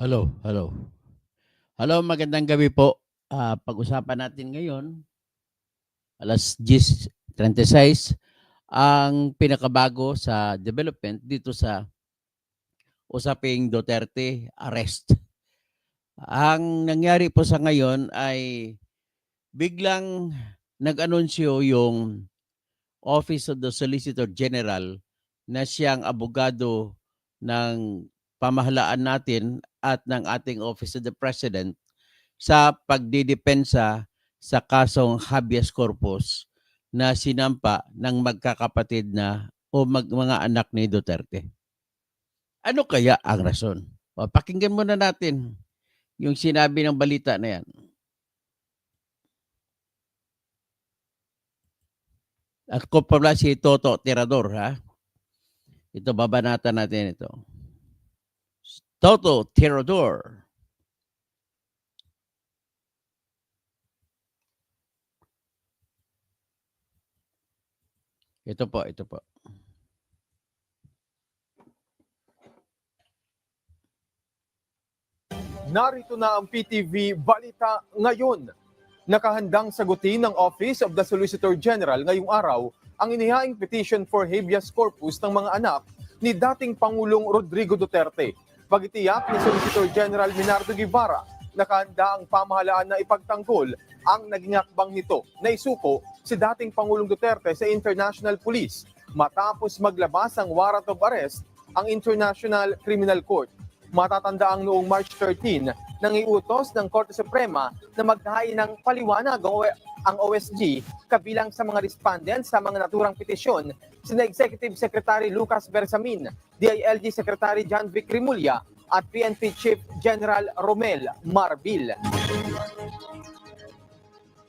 Hello, hello. Hello, magandang gabi po. Pag-usapan natin ngayon, alas 10:36, ang pinakabago sa development dito sa usaping Duterte arrest. Ang nangyari po sa ngayon ay biglang nag-anunsyo yung Office of the Solicitor General na siyang abogado ng pamahalaan natin at ng ating Office of the President sa pagdidepensa sa kasong habeas corpus na sinampa ng magkakapatid na o mga anak ni Duterte. Ano kaya ang rason? O, pakinggan muna natin yung sinabi ng balita na yan. Ako pala si Toto Tirador, ha? Ito, babanatan natin ito. Toto Tirador. Ito po, ito po. Narito na ang PTV Balita Ngayon. Nakahandang sagutin ng Office of the Solicitor General ngayong araw ang inihaing petition for habeas corpus ng mga anak ni dating Pangulong Rodrigo Duterte. Pagitiyak ni Solicitor General Minardo Guevara, nakahanda ang pamahalaan na ipagtanggol ang naging hakbang nito na isuko si dating Pangulong Duterte sa International Police matapos maglabas ang warrant of arrest ang International Criminal Court. Matatandaang noong March 13 nang iutos ng Korte Suprema na maghain ng paliwanag ang OSG kabilang sa mga respondents sa mga naturang petisyon sina Executive Secretary Lucas Bersamin, DILG Secretary John Vic Rimulya at PNP Chief General Romel Marbil.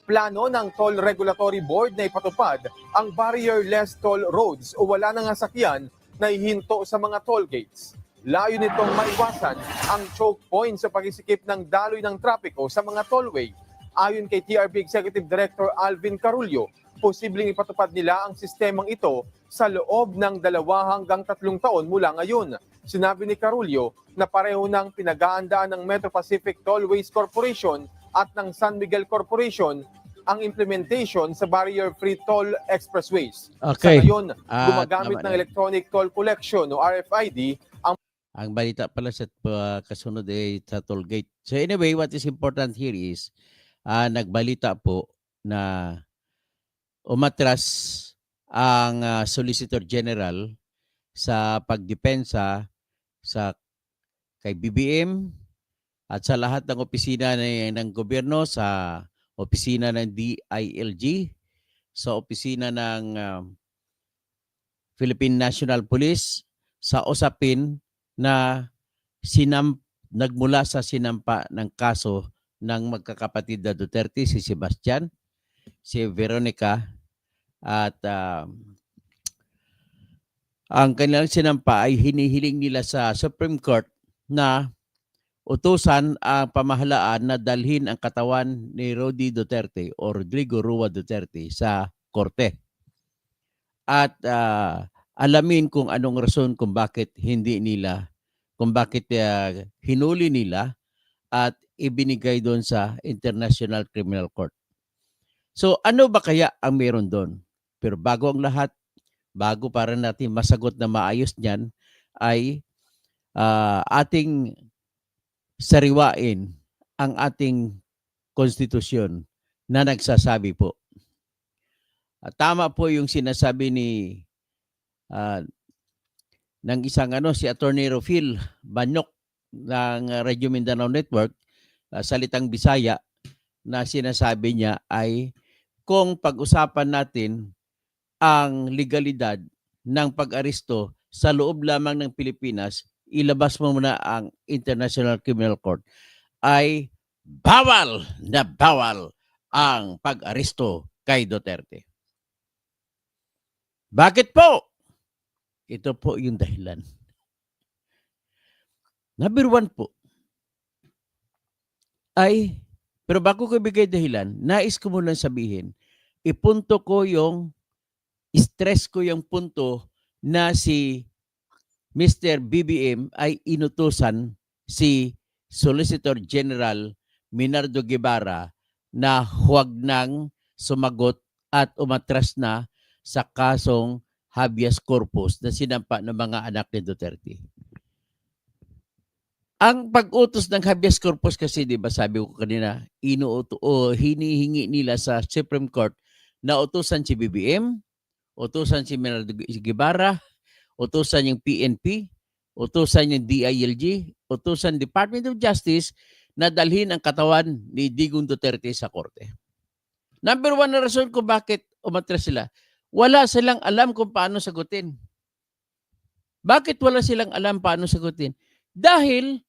Plano ng Toll Regulatory Board na ipatupad ang barrier-less toll roads o wala nang sasakyan na ihinto sa mga toll gates. Layo nitong maiwasan ang choke point sa pagsisikip ng daloy ng trapiko sa mga tollway. Ayon kay TRB Executive Director Alvin Carullo, posibleng ipatupad nila ang sistemang ito sa loob ng 2 hanggang 3 taon mula ngayon. Sinabi ni Carullo na pareho ng pinag-aandaan ng Metro Pacific Tollways Corporation at ng San Miguel Corporation ang implementation sa barrier-free toll expressways. Okay. Sa ngayon, At gumagamit naman ng electronic toll collection o RFID ang balita pala sa kasunod ay sa toll gate. So anyway, what is important here is nagbalita po na umatras ang Solicitor General sa pagdepensa sa kay BBM at sa lahat ng opisina ng gobyerno, sa opisina ng DILG, sa opisina ng Philippine National Police, sa usapin na nagmula sa sinampa ng kaso ng magkakapatid na Duterte, si Sebastian, si Veronica, at ang kanilang sinampa ay hinihiling nila sa Supreme Court na utusan ang pamahalaan na dalhin ang katawan ni Rody Duterte o Rodrigo Rua Duterte sa korte. At alamin kung anong rason kung bakit hinuli nila at ibinigay doon sa International Criminal Court. So ano ba kaya ang meron doon? Pero bago ang lahat, bago para natin masagot na maayos niyan, ay ating sariwain ang ating konstitusyon na nagsasabi po. Tama po yung sinasabi ni ng isang si Attorney Rofil Banyok ng Radio Mindanao Network, salitang Bisaya, na sinasabi niya ay kung pag-usapan natin ang legalidad ng pag-aresto sa loob lamang ng Pilipinas, ilabas mo muna ang International Criminal Court, ay bawal na bawal ang pag-aresto kay Duterte. Bakit po? Ito po yung dahilan. Number 1 po ay, pero bago ko ibigay dahilan, nais ko muna sabihin, ipunto ko yung, stress ko yung punto na si Mr. BBM ay inutusan si Solicitor General Minardo Guevara na huwag nang sumagot at umatras na sa kasong habeas corpus na sinampa ng mga anak ni Duterte. Ang pag-utos ng habeas corpus kasi, di ba sabi ko kanina, hinihingi nila sa Supreme Court na utusan si BBM, utusan si Minardo Guevara, utusan yung PNP, utusan yung DILG, utusan Department of Justice na dalhin ang katawan ni Digong Duterte sa korte. Number one na rason kung bakit umatras sila, wala silang alam kung paano sagutin. Bakit wala silang alam paano sagutin? Dahil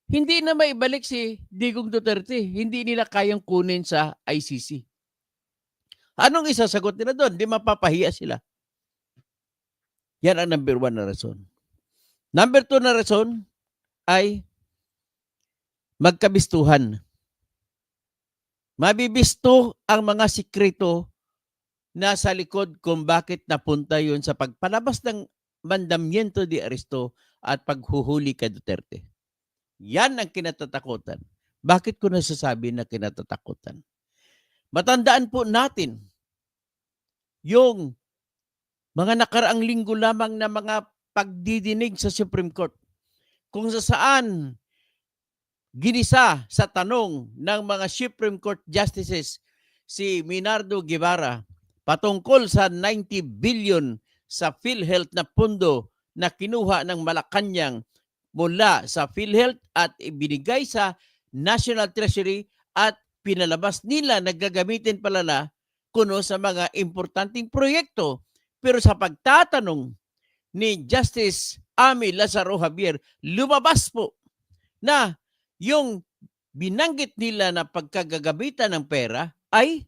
hindi na maibalik si Digong Duterte. Hindi nila kayang kunin sa ICC. Anong isasagot nila doon? Di mapapahiya sila. Yan ang number one na rason. Number two na rason ay magkabistuhan. Mabibisto ang mga sikreto na sa likod kung bakit napunta yun sa pagpalabas ng mandamiento de aresto at paghuhuli kay Duterte. Yan ang kinatatakutan. Bakit ko nasasabi na kinatatakutan? Matandaan po natin yung mga nakaraang linggo lamang na mga pagdidinig sa Supreme Court kung saan ginisa sa tanong ng mga Supreme Court Justices si Minardo Guevara patungkol sa 90 billion sa PhilHealth na pundo na kinuha ng Malacanang mula sa PhilHealth at ibinigay sa National Treasury at pinalabas nila na gagamitin pala na kuno sa mga importanteng proyekto. Pero sa pagtatanong ni Justice Amy Lazaro Javier, lumabas po na yung binanggit nila na pagkagagamitan ng pera ay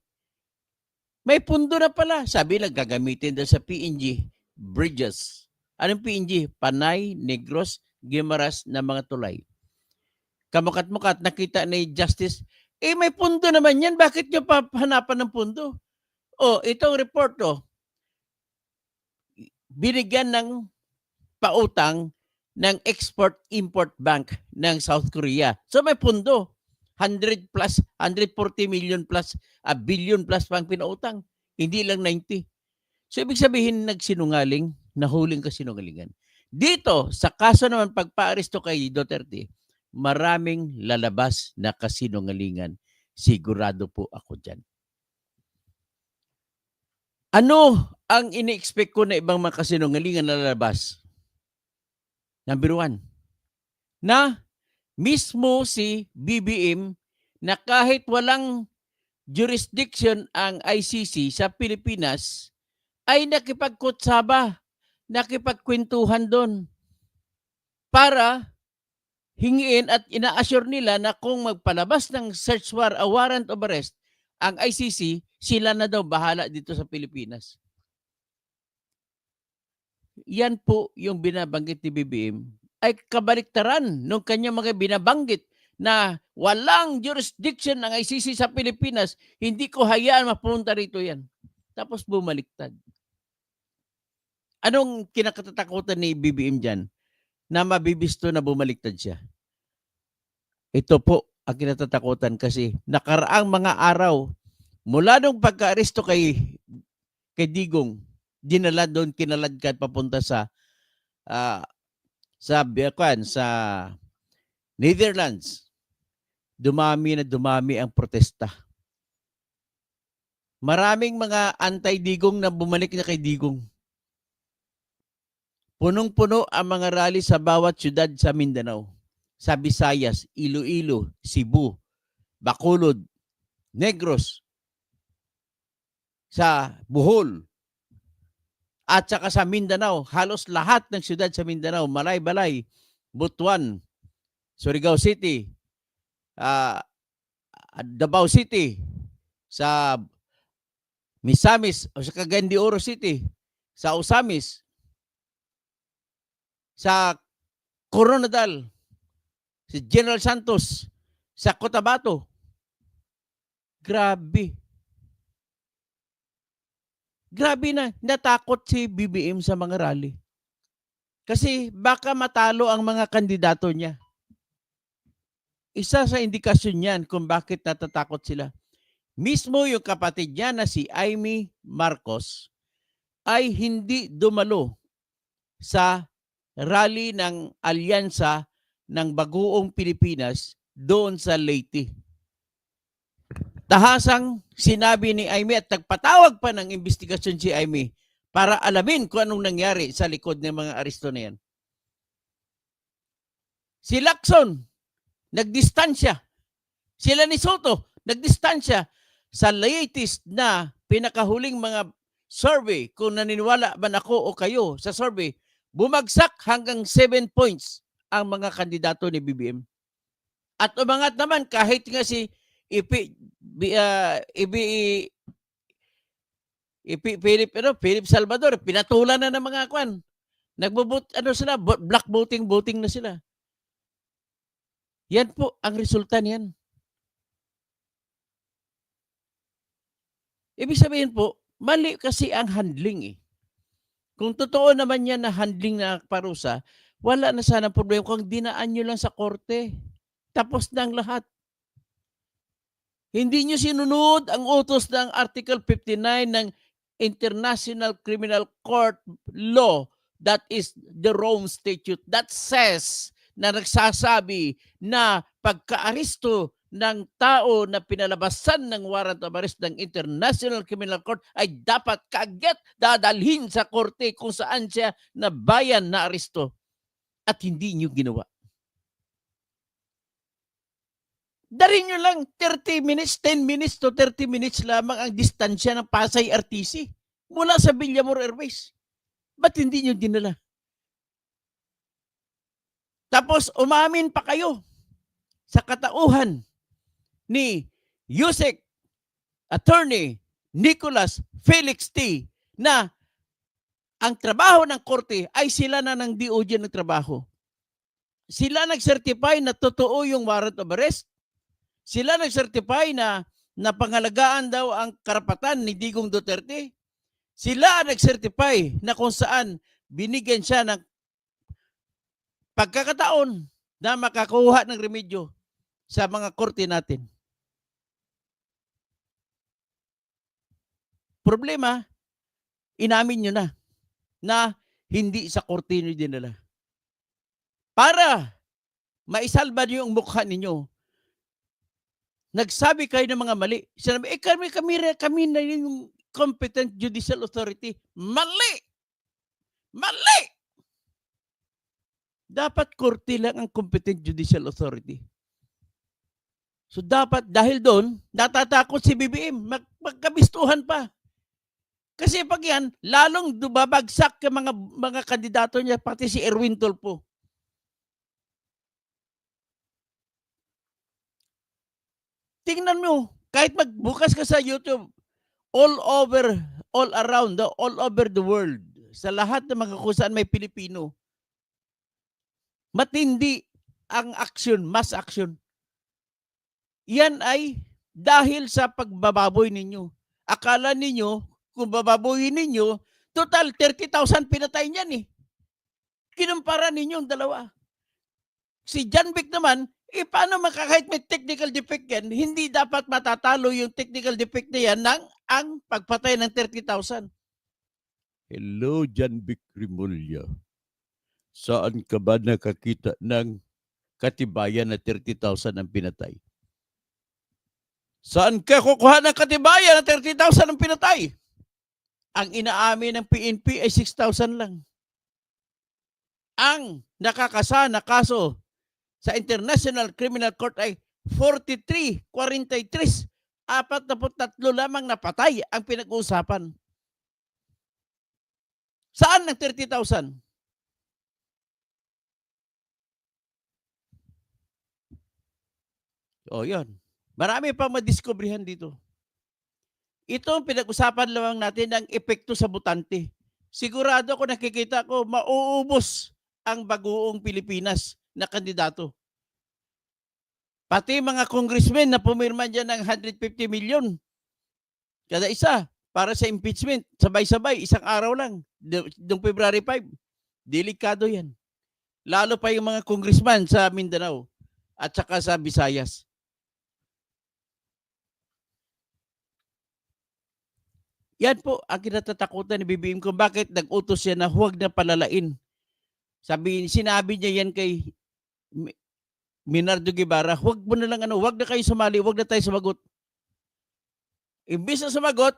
may pundo na pala. Sabi lang gagamitin daw sa PNG bridges. Anong PNG? Panay, Negros, Guimaras na mga tulay. Kamukat-mukat, nakita ni Justice, may pundo naman yan. Bakit nyo pa hanapan ng pundo? Itong report, binigyan ng pautang ng Export-Import Bank ng South Korea. So may pundo. 100 plus, 140 million plus, a billion plus pang pinautang. Hindi lang 90. So ibig sabihin nagsinungaling, nahuling kasinungalingan. Dito, sa kaso naman pagpa-aresto kay Duterte, maraming lalabas na kasinungalingan. Sigurado po ako dyan. Ano ang ini-expect ko na ibang mga kasinungalingan na lalabas? Number one, na mismo si BBM na kahit walang jurisdiction ang ICC sa Pilipinas ay nakipagkutsaba, nakipagkwentuhan doon para hingiin at ina-assure nila na kung magpalabas ng search warrant of arrest ang ICC, sila na daw bahala dito sa Pilipinas. Yan po yung binabanggit ni BBM ay kabaliktaran nung kanya mga binabanggit na walang jurisdiction ng ICC sa Pilipinas, hindi ko hayaan mapunta rito yan. Tapos bumaliktad. Anong kinakatatakutan ni BBM dyan? Na mabibisto na bumaliktad siya. Ito po ang kinatatakutan kasi nakaraang mga araw mula nung pagka-aresto kay Digong, dinala doon, kinaladkad papunta sa Netherlands. Dumami ang protesta. Maraming mga anti-Digong na bumalik na kay Digong. Punong-puno ang mga rally sa bawat syudad sa Mindanao. Sa Visayas, Iloilo, Cebu, Bacolod, Negros, sa Bohol, at saka sa Mindanao. Halos lahat ng syudad sa Mindanao, Malay-Balay, Butuan, Surigao City, Davao City, sa Misamis, o sa Cagayan de Oro City, sa Osamis, sa Coronadal, si General Santos, sa Cotabato. Grabe. Grabe na, natakot si BBM sa mga rally. Kasi baka matalo ang mga kandidato niya. isa sa indikasyon yan kung bakit natatakot sila. Mismo yung kapatid niya na si Amy Marcos ay hindi dumalo sa rally ng alyansa ng Baguong Pilipinas doon sa Leyte. Tahasang sinabi ni Amy at nagpatawag pa ng investigasyon si Amy para alamin kung anong nangyari sa likod ng mga aresto na yan. Si Lacson, nagdistansya. Sila ni Soto, nagdistansya sa latest na pinakahuling mga survey. Kung naniniwala man ako o kayo sa survey, bumagsak hanggang 7 points ang mga kandidato ni BBM. At umangat naman kahit nga si Philip Salvador, pinatulan na ng mga kwan. Black voting na sila. Yan po ang resulta niyan. Ibig sabihin po, mali kasi ang handling eh. Kung totoo naman yan na handling na parusa, wala na sana problema kung dinaan nyo lang sa korte. Tapos na ang lahat. Hindi nyo sinunod ang utos ng Article 59 ng International Criminal Court Law, that is the Rome Statute, that says na nagsasabi na pagka-aristo ng tao na pinalabasan ng warrant of arrest ng International Criminal Court ay dapat kaagad dadalhin sa korte kung saan siya na bayan na aristo. At hindi nyo ginawa. Darin nyo lang 30 minutes, 10 minutes to 30 minutes lamang ang distansya ng Pasay RTC mula sa Villamor Airways. Ba't hindi nyo dinala? Tapos umamin pa kayo sa katauhan ni Yusek Attorney Nicholas Felix T. na ang trabaho ng korte ay sila na ng DOJ ng trabaho. Sila nag-certify na totoo yung warrant of arrest. Sila nag-certify na napangalagaan daw ang karapatan ni Digong Duterte. Sila nag-certify na kung saan binigyan siya ng pagkakataon na makakuha ng remedyo sa mga korte natin. Problema, inamin nyo na hindi sa korte nyo dinala. Para maisalba nyo yung mukha ninyo, nagsabi kayo ng mga mali. Sinabi, kami na yung competent judicial authority. Mali! Mali! Dapat korte lang ang competent judicial authority. So dapat, dahil doon, natatakot si BBM, magkabistuhan pa. Kasi pag yan, lalong babagsak yung mga kandidato niya, pati si Erwin Tulfo. Tingnan mo, kahit magbukas ka sa YouTube, all around, all over the world, sa lahat ng mga kung saan may Pilipino, matindi ang action, mass action. Yan ay dahil sa pagbababoy ninyo. Akala ninyo, kung bababoyin ninyo, total 30,000 pinatay niyan eh. Kinumpara ninyo ang dalawa. Si John Vic naman, paano kahit may technical defect yan, hindi dapat matatalo yung technical defect na yan ng ang pagpatay ng 30,000. Hello, John Vic Rimulya. Saan ka ba nakakita ng katibayan na 30,000 ang pinatay? Saan ka kukuha ng katibayan na 30,000 ang pinatay? Ang inaamin ng PNP ay 6,000 lang. Ang nakakasana kaso sa International Criminal Court ay 43, 43, 43 lamang napatay ang pinag-uusapan. Saan ang 30,000? O yun. Marami pang madiskubrihan dito. Ito ang pinag-usapan lamang natin ng epekto sa botante. Sigurado ako nakikita ko mauubos ang Baguong Pilipinas na kandidato. Pati mga congressmen na pumirma dyan ng 150 million kada isa para sa impeachment, sabay-sabay, isang araw lang, noong February 5. Delikado yan. Lalo pa yung mga congressman sa Mindanao. at saka sa Visayas. Yan po ang kinatatakutan ni BBM kung bakit nag-utos siya na huwag na palalain. Sinabi niya yan kay Minardo Guevara, huwag mo na lang huwag na kayo sumali, huwag na tayo sumagot. Imbis na sumagot,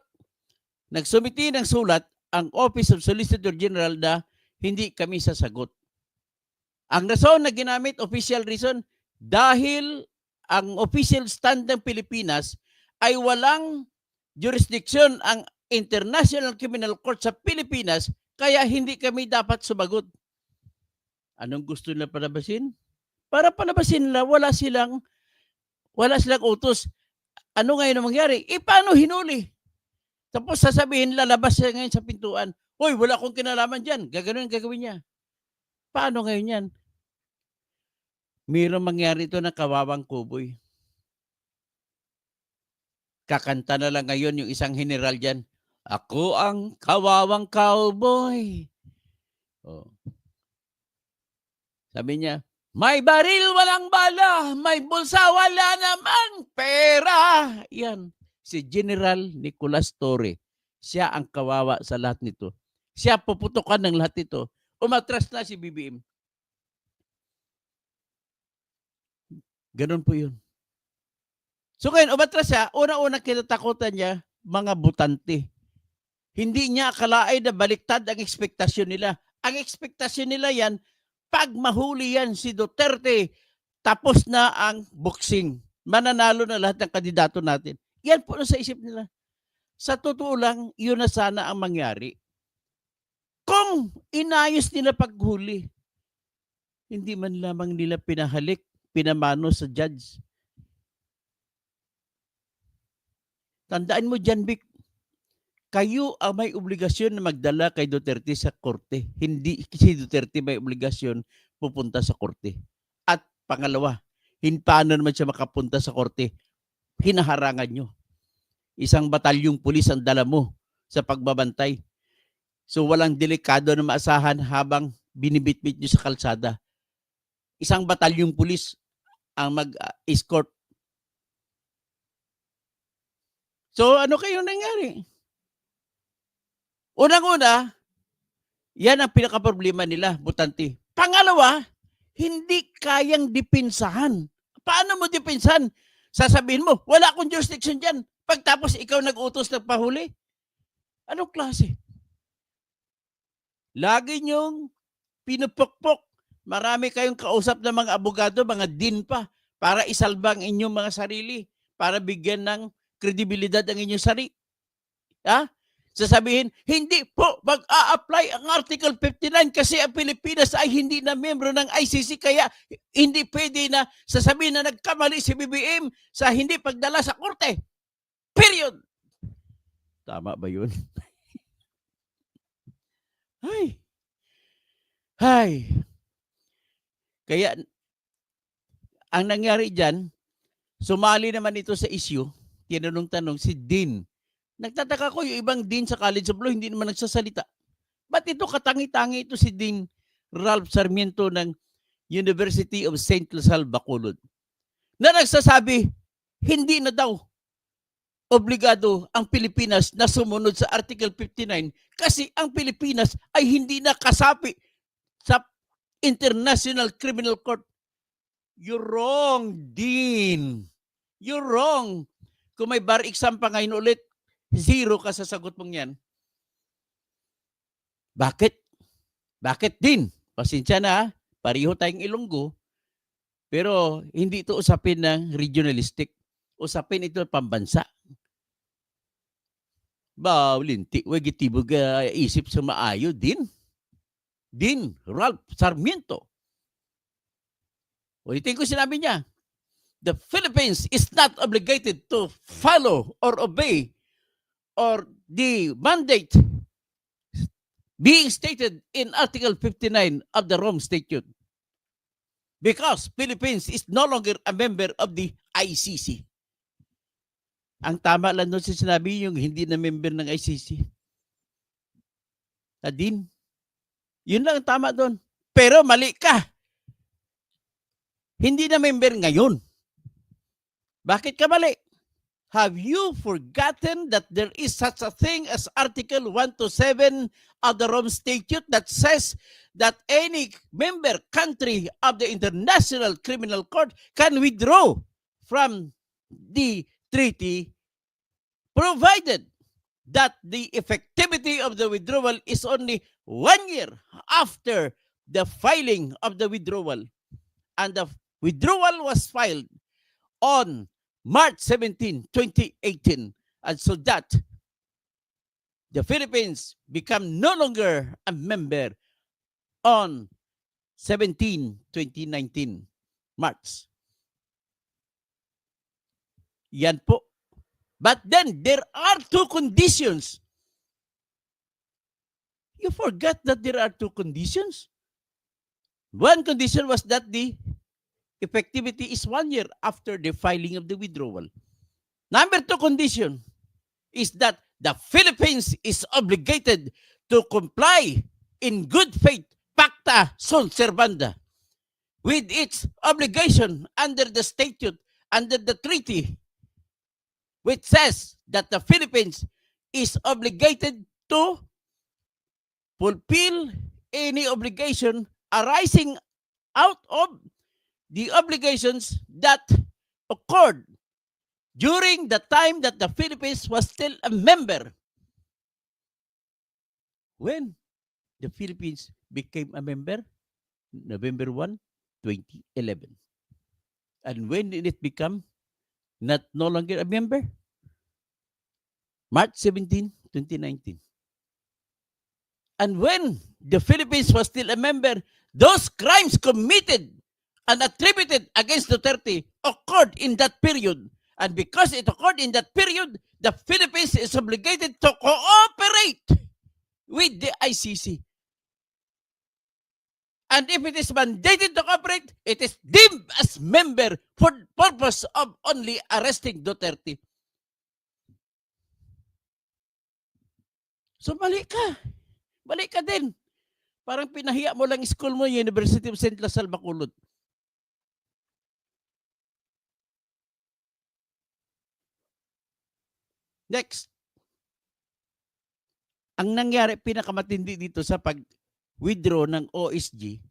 nagsumiti ng sulat ang Office of Solicitor General na hindi kami sasagot. Ang rason na ginamit, official reason, dahil ang official stand ng Pilipinas ay walang jurisdiction ang International Criminal Court sa Pilipinas, kaya hindi kami dapat sumagot. Anong gusto nila palabasin? Para palabasin nila, wala silang utos. Ano ngayon ang mangyari? Paano hinuli? Tapos sasabihin, lalabas siya ngayon sa pintuan. Hoy, wala akong kinalaman dyan. Gagawin niya. Paano ngayon yan? Mayroong mangyari ito ng kawawang kuboy. Kakanta na lang ngayon yung isang general dyan. Ako ang kawawang cowboy. Oh. Sabi niya, may baril walang bala, may bulsa wala namang pera. Yan, si General Nicolas Torre. Siya ang kawawa sa lahat nito. Siya puputukan ng lahat ito. Umatras na si BBM. Ganun po yun. So ngayon, umatras siya, una-una kinatakutan niya, mga butante. Hindi niya akalain na baliktad ang ekspektasyon nila. Ang ekspektasyon nila yan, pag mahuli yan si Duterte, tapos na ang boxing. Mananalo na lahat ng kandidato natin. Yan po na sa isip nila. Sa totoo lang, yun na sana ang mangyari. Kung inayos nila paghuli, hindi man lamang nila pinahalik, pinamano sa judge. Tandaan mo dyan, Vic, kayo ang may obligasyon na magdala kay Duterte sa korte. Hindi si Duterte may obligasyon pupunta sa korte. At pangalawa, paano naman siya makapunta sa korte? Hinaharangan nyo. Isang batalyong pulis ang dala mo sa pagbabantay. So walang delikado na maasahan habang binibitbit nyo sa kalsada. Isang batalyong pulis ang mag-escort. So ano kayong nangyari? Unang-una, yan ang pinaka-problema nila, butante. Pangalawa, hindi kayang dipinsahan. Paano mo dipinsahan? Sasabihin mo, wala akong jurisdiction dyan. Pagtapos ikaw nag-utos ng pahuli. Anong klase? Lagi niyong pinupukpok. Marami kayong kausap ng mga abogado, mga din pa, para isalba ang inyong mga sarili, para bigyan ng kredibilidad ang inyong sarili. Ha? Sasabihin, hindi po mag-a-apply ang Article 59 kasi ang Pilipinas ay hindi na membro ng ICC, kaya hindi pwede na sasabihin na nagkamali si BBM sa hindi pagdala sa korte. Period. Tama ba yun? Hay. Kaya, ang nangyari dyan, sumali naman ito sa issue, tinanong-tanong si Dean. Nagtataka ko yung ibang Dean sa College of Law, hindi naman nagsasalita. Ba't ito katangi-tangi ito si Dean Ralph Sarmiento ng University of St. Lasal, Bacolod, na nagsasabi, hindi na daw obligado ang Pilipinas na sumunod sa Article 59 kasi ang Pilipinas ay hindi na kasapi sa International Criminal Court. You're wrong, Dean. You're wrong. Kung may bar exam pa ngayon ulit, 0 ka sa sagot mong yan. Bakit? Bakit din? Pasensya na, pareho tayong Ilonggo, pero hindi ito usapin ng regionalistic. Usapin ito pambansa. Linti, wagitibog isip sa maayo din. Din, Ralph Sarmiento. Ulitin ko sinabi niya, the Philippines is not obligated to follow or obey or the mandate being stated in Article 59 of the Rome Statute because Philippines is no longer a member of the ICC. Ang tama lang doon sa sinabi yung hindi na member ng ICC. Nadine, yun lang ang tama doon. Pero mali ka. hindi na member ngayon. Bakit ka mali? Have you forgotten that there is such a thing as Article 127 of the Rome Statute that says that any member country of the International Criminal Court can withdraw from the treaty provided that the effectivity of the withdrawal is only 1 year after the filing of the withdrawal. And the withdrawal was filed on March 17, 2018. And so that the Philippines become no longer a member on 17, 2019, March. Yan po. But then there are two conditions. You forgot that there are two conditions. One condition was that the effectivity is 1 year after the filing of the withdrawal. Number two condition is that the Philippines is obligated to comply in good faith, pacta sunt servanda, with its obligation under the statute, under the treaty, which says that the Philippines is obligated to fulfill any obligation arising out of the obligations that occurred during the time that the Philippines was still a member. When the Philippines became a member? November 1, 2011. And when did it become no longer a member? March 17, 2019. And when the Philippines was still a member, those crimes committed and attributed against Duterte occurred in that period. And because it occurred in that period, the Philippines is obligated to cooperate with the ICC. And if it is mandated to cooperate, it is deemed as member for purpose of only arresting Duterte. So mali ka. Mali ka din. Parang pinahiya mo lang school mo, University of St. Lasal Bacolod. Next. Ang nangyari, pinakamatindi dito sa pag-withdraw ng OSG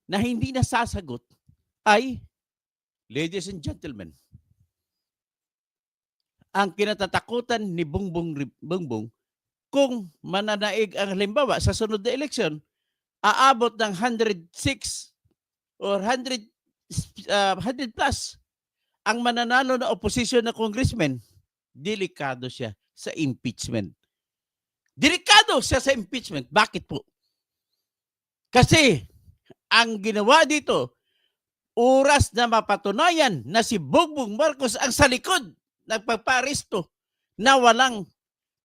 na hindi nasasagot ay, ladies and gentlemen, ang kinatatakutan ni Bongbong kung mananaig ang halimbawa sa sunod na eleksyon, aabot ng 106 or 100 plus ang mananalo na opposition na congressman, delikado siya sa impeachment. Delikado siya sa impeachment. Bakit po? Kasi ang ginawa dito, oras na mapatunayan na si Bongbong Marcos ang sa likod nagpaparesto na walang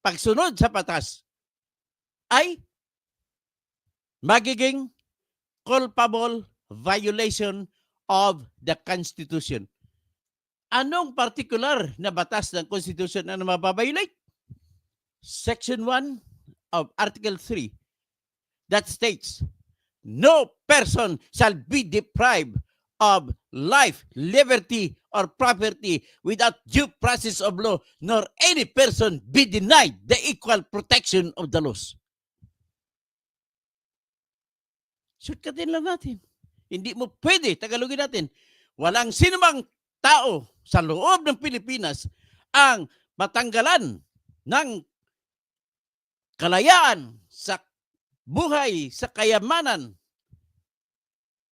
pagsunod sa batas, ay magiging culpable violation of the Constitution. Anong particular na batas ng Constitution na mababiolate? Section 1 of Article 3 that states, no person shall be deprived of life, liberty, or property without due process of law, nor any person be denied the equal protection of the laws. Shortcutin lang natin. Hindi mo pwede, Tagalogin natin, walang sinumang tao sa loob ng Pilipinas ang matanggalan ng kalayaan sa buhay, sa kayamanan,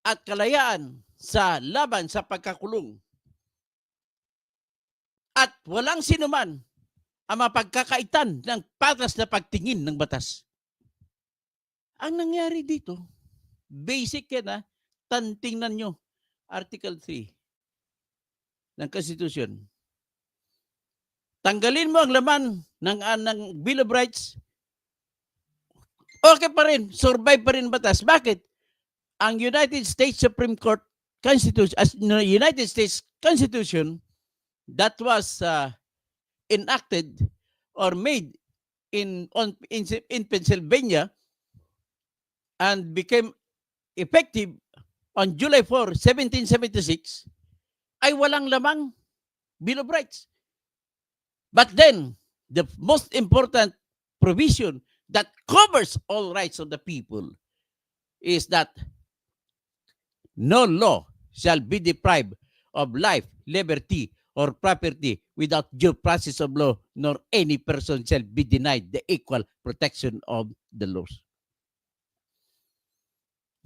at kalayaan sa laban sa pagkakulong. At walang sinuman ang mapagkakaitan ng patas na pagtingin ng batas. Ang nangyari dito, basic yan tingnan nyo, Article 3 ng Constitution. Tanggalin mo ang laman ng Bill of Rights, okay pa rin, survive pa rin batas. Bakit? Ang United States Supreme Court Constitution, as United States Constitution that was enacted or made in Pennsylvania and became effective on July 4, 1776 ay walang lamang Bill of Rights. But then, the most important provision that covers all rights of the people is that no law shall be deprived of life, liberty, or property without due process of law, nor any person shall be denied the equal protection of the laws.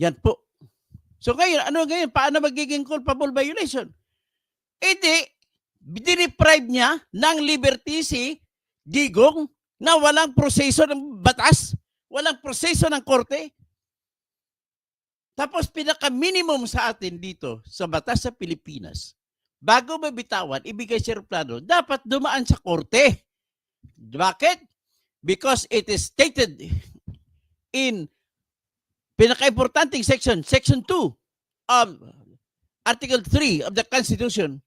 Yan po. So ngayon, ano ngayon? Paano magiging culpable violation? Dineprive niya ng liberty si Digong na walang proseso ng batas, walang proseso ng korte. Tapos pinaka-minimum sa atin dito sa batas sa Pilipinas, bago mabitawan, ibigay si aeroplano, dapat dumaan sa korte. Bakit? Because it is stated in pinaka-importanting section 2 of Article 3 of the Constitution,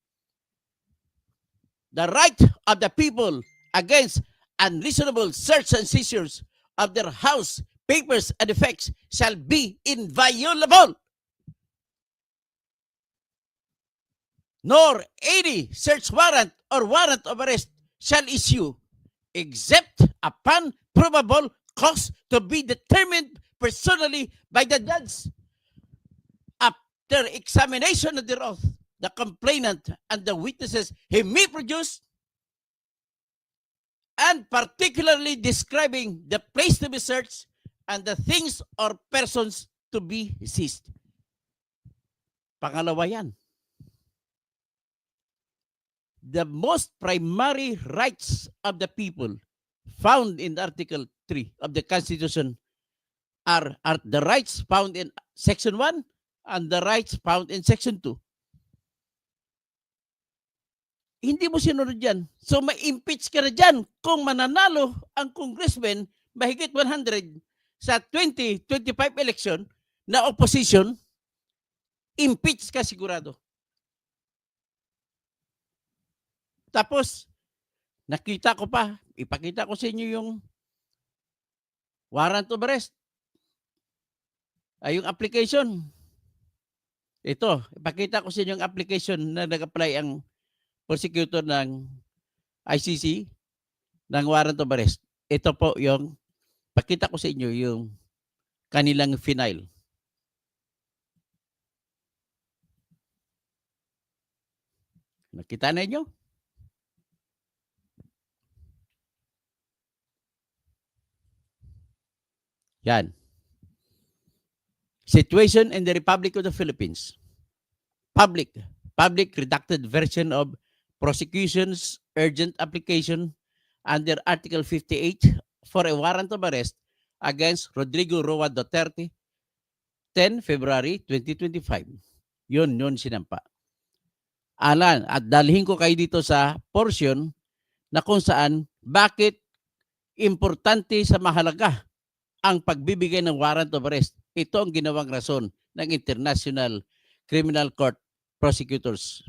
the right of the people against unreasonable search and seizures of their house, papers, and effects shall be inviolable. Nor any search warrant or warrant of arrest shall issue except upon probable cause to be determined personally by the judge. After examination of their oath, the complainant and the witnesses he may produce, and particularly describing the place to be searched and the things or persons to be seized. Pangalawa yan. The most primary rights of the people found in Article 3 of the Constitution are the rights found in Section 1 and the rights found in Section 2. Hindi mo sinunod yan. So ma-impeach ka na dyan kung mananalo ang congressman mahigit 100 sa 2025 election na opposition, impeach ka sigurado. Tapos, nakita ko pa, ipakita ko sa inyo yung warrant of arrest. Ay, yung application. Ito, ipakita ko sa inyo yung application na nag-apply ang prosecutor ng ICC ng warrant of arrest. Ito po yung, pakita ko sa inyo yung kanilang final. Nakita na inyo? Yan. Situation in the Republic of the Philippines. Public redacted version of prosecution's urgent application under Article 58 for a warrant of arrest against Rodrigo Roa Duterte, 10 February 2025. Yun sinampa. Alan, at dalhin ko kayo dito sa portion na kung saan bakit importante sa mahalaga ang pagbibigay ng warrant of arrest. Ito ang ginawang rason ng International Criminal Court prosecutors.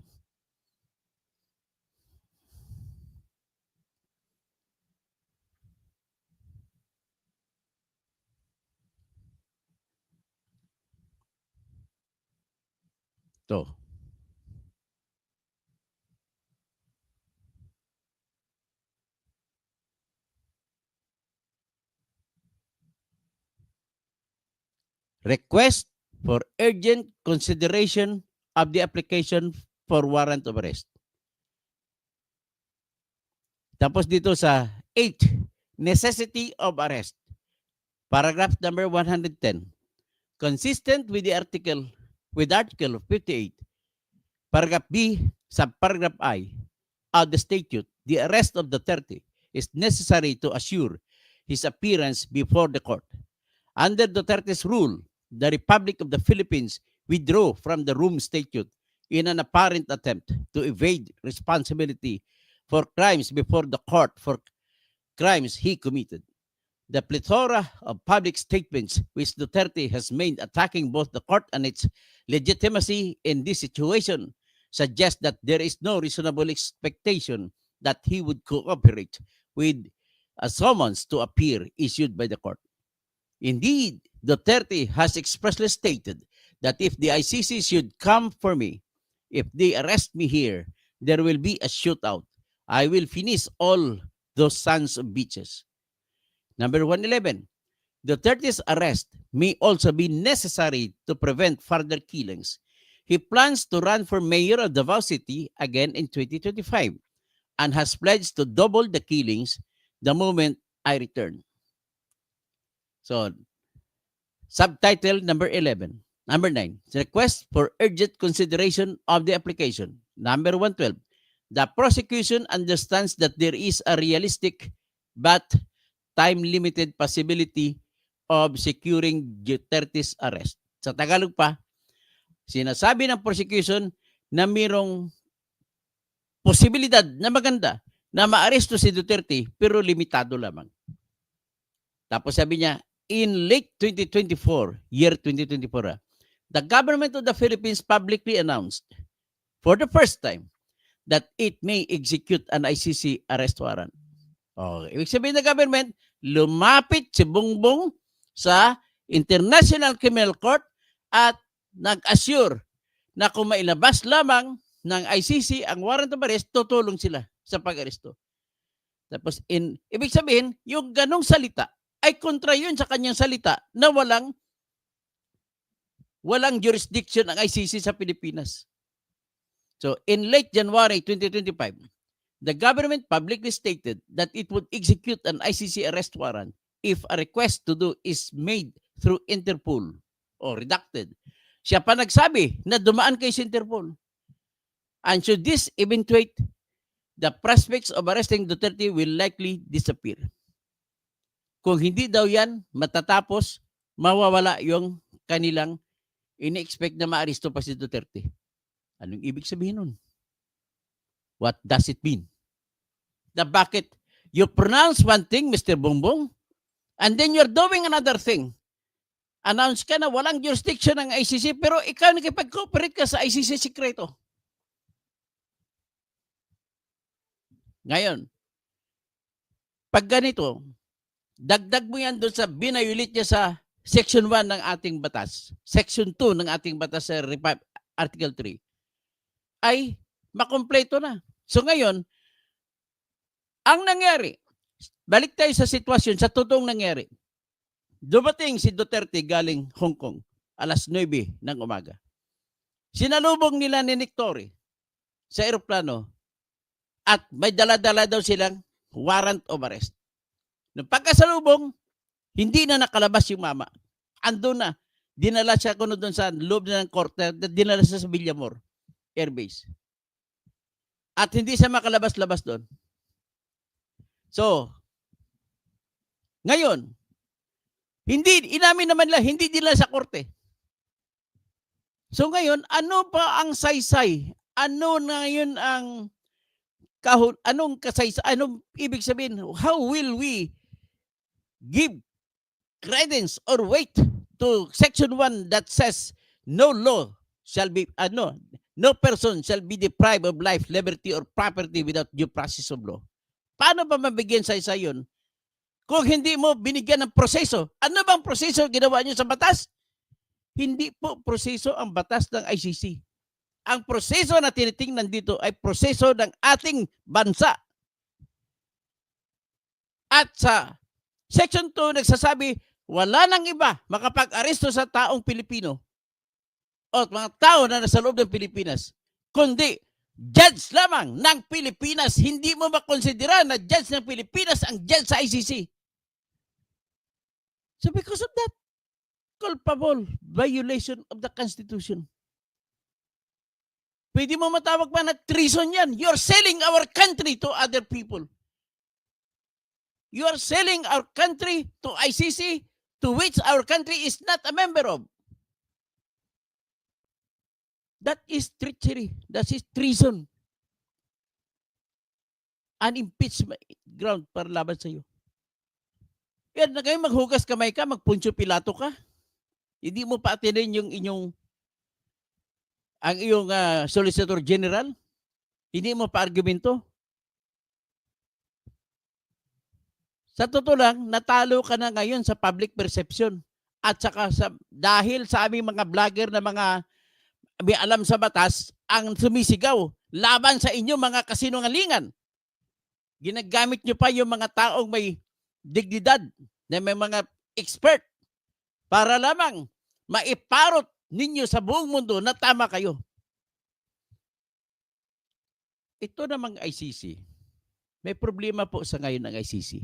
Ito. Request for urgent consideration of the application for warrant of arrest. Tapos dito sa 8, necessity of arrest. Paragraph number 110. Consistent with the Article 58, paragraph B, subparagraph I of the statute, the arrest of Duterte is necessary to assure his appearance before the court. Under Duterte's rule, the Republic of the Philippines withdrew from the Rome Statute in an apparent attempt to evade responsibility for crimes before the court for crimes he committed. The plethora of public statements which Duterte has made attacking both the court and its legitimacy in this situation suggest that there is no reasonable expectation that he would cooperate with a summons to appear issued by the court. Indeed, Duterte has expressly stated that if the ICC should come for me, if they arrest me here, there will be a shootout. I will finish all those sons of bitches. Number 111, Duterte's arrest may also be necessary to prevent further killings. He plans to run for mayor of Davao City again in 2025 and has pledged to double the killings the moment I return. So, subtitle number 11. Number 9, request for urgent consideration of the application. Number 112, the prosecution understands that there is a realistic but time-limited possibility of securing Duterte's arrest. Sa Tagalog pa, sinasabi ng prosecution na mayroong posibilidad na maganda na maaresto si Duterte pero limitado lamang. Tapos sabi niya, in late 2024, year 2024, the government of the Philippines publicly announced for the first time that it may execute an ICC arrest warrant. Okay. Ibig sabihin ng government, lumapit si Bongbong sa International Criminal Court at nag-assure na kung mailabas lamang ng ICC ang warrant of arrest, tutulong sila sa pag-aresto. Tapos, ibig sabihin, yung ganong salita ay kontra yun sa kanyang salita na walang jurisdiction ang ICC sa Pilipinas. So, in late January 2025, the government publicly stated that it would execute an ICC arrest warrant if a request to do is made through Interpol o redacted. Siya pa nagsabi na dumaan kay Interpol. And should this eventuate, the prospects of arresting Duterte will likely disappear. Kung hindi daw yan matatapos, mawawala yung kanilang ini-expect na maaresto pa si Duterte. Anong ibig sabihin nun? What does it mean? Na bakit you pronounce one thing, Mr. Bongbong, and then you're doing another thing. Announce ka na walang jurisdiction ng ICC, pero ikaw nakipag-cooperate ka sa ICC sekreto. Ngayon, pag ganito, dagdag mo yan doon sa binayulit niya sa Section 1 ng ating batas, Section 2 ng ating batas sa Article 3, ay makompleto na. So ngayon, ang nangyari, balik tayo sa sitwasyon, sa totoong nangyari. Dumating si Duterte galing Hong Kong, alas 9 ng umaga. Sinalubong nila ni Nick Torre sa eroplano at may dala-dala daw silang warrant of arrest. Nung pagkasalubong, hindi na nakalabas yung mama. Ando na. Dinala siya kuno doon sa loob na ng korte, dinala siya sa Villamor Air Base. At hindi siya makalabas-labas doon. So, ngayon, inamin naman nila, hindi dinala sa korte. So ngayon, ano pa ang saysay? Ano na yun ang anong kasaysay? Anong ibig sabihin? How will we give credence or weight to Section 1 that says no law shall be, no person shall be deprived of life, liberty, or property without due process of law? Paano ba mabigyan saysay yun? Kung hindi mo binigyan ng proseso, ano bang proseso ginawa niyo sa batas? Hindi po proseso ang batas ng ICC. Ang proseso na tinitingnan dito ay proseso ng ating bansa. At sa Section 2 nagsasabi, wala nang iba makapag-aresto sa taong Pilipino o mga tao na nasa loob ng Pilipinas, kundi judge lamang ng Pilipinas. Hindi mo makonsidera na judge ng Pilipinas ang judge sa ICC. So because of that, culpable violation of the Constitution. Pwede mo matawag pa na treason yan. You're selling our country to other people. You are selling our country to ICC, to which our country is not a member of. That is treachery. That is treason. An impeachment ground para laban sa iyo. Yan na kayo, maghugas kamay ka, magpuncho pilato ka. Hindi mo pa atinin yung ang iyong Solicitor General. Hindi mo pa argumento. Sa totoo lang, natalo ka na ngayon sa public perception. at saka dahil sa aming mga vlogger na mga may alam sa batas ang sumisigaw laban sa inyo mga kasinungalingan. Ginagamit nyo pa yung mga taong may dignidad na may mga expert para lamang maiparot ninyo sa buong mundo na tama kayo. Ito namang ICC, may problema po sa ngayon ng ICC.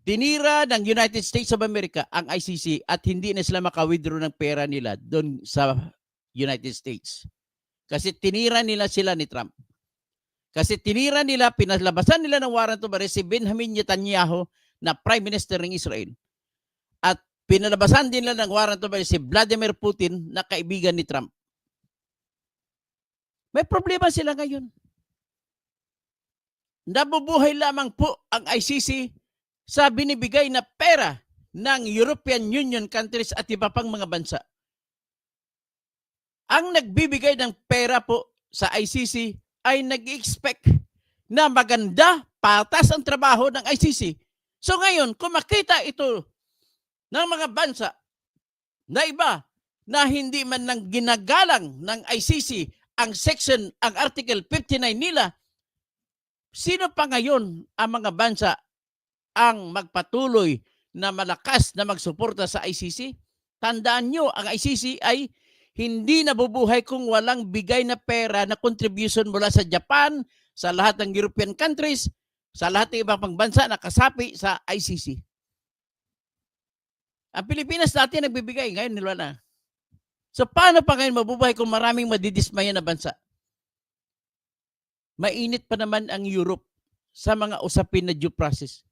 Tinira ng United States of America ang ICC at hindi na sila maka-withdraw ng pera nila doon sa United States. Kasi tinira nila sila ni Trump. Kasi tinira nila, pinalabasan nila ng warrant of arrest si Benjamin Netanyahu na Prime Minister ng Israel. At pinalabasan din nila ng warrant of arrest si Vladimir Putin na kaibigan ni Trump. May problema sila ngayon. Nabubuhay lamang po ang ICC sa binibigay na pera ng European Union countries at iba pang mga bansa. Ang nagbibigay ng pera po sa ICC ay nag-expect na maganda, patas ang trabaho ng ICC. So ngayon, kung makita ito ng mga bansa na iba na hindi man nang ginagalang ng ICC ang Article 59 nila, sino pa ngayon ang mga bansa ang magpatuloy na malakas na magsuporta sa ICC? Tandaan nyo, ang ICC ay hindi nabubuhay kung walang bigay na pera na contribution mula sa Japan, sa lahat ng European countries, sa lahat ng ibang pang bansa na kasapi sa ICC. Ang Pilipinas dati nagbibigay, ngayon nila na. So paano pa ngayon mabubuhay kung maraming madidismaya na bansa? Mainit pa naman ang Europe sa mga usapin na due process.